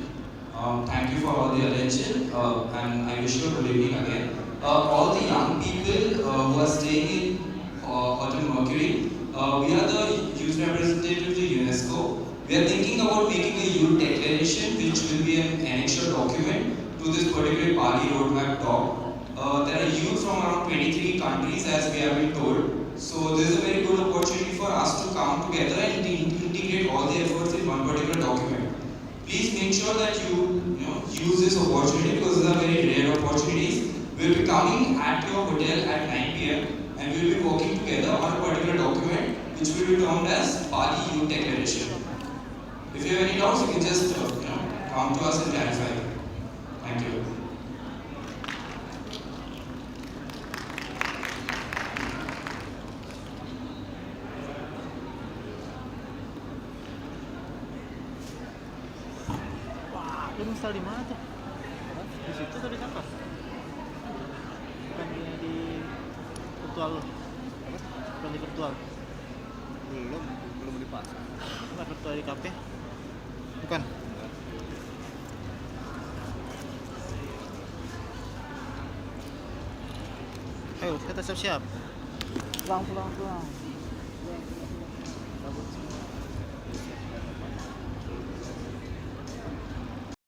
Thank you for all the attention, and I wish you a good evening again. All the young people who are staying in Hotel Mercury, we are the youth representative to UNESCO. We are thinking about making a youth declaration, which will be an annexure document to this particular Bali roadmap talk. There are youth from around 23 countries, as we have been told. So this is a very good opportunity for us to come together and integrate all the efforts in one particular document. Please make sure that you use this opportunity, because these are very rare opportunities. We will be coming at your hotel at 9 p.m. and we will be working together on a particular document which will be termed as Bali Youth Declaration. If you have any doubts, you can just come to us and clarify. Thank you. Lu install di mana tuh? Di situ atau di kantor? Bukan di virtual lu? Apa? Bukan di virtual? Belum dipasang. Bukan virtual di kafe? Bukan? Ayo kita siap-siap. Pulang.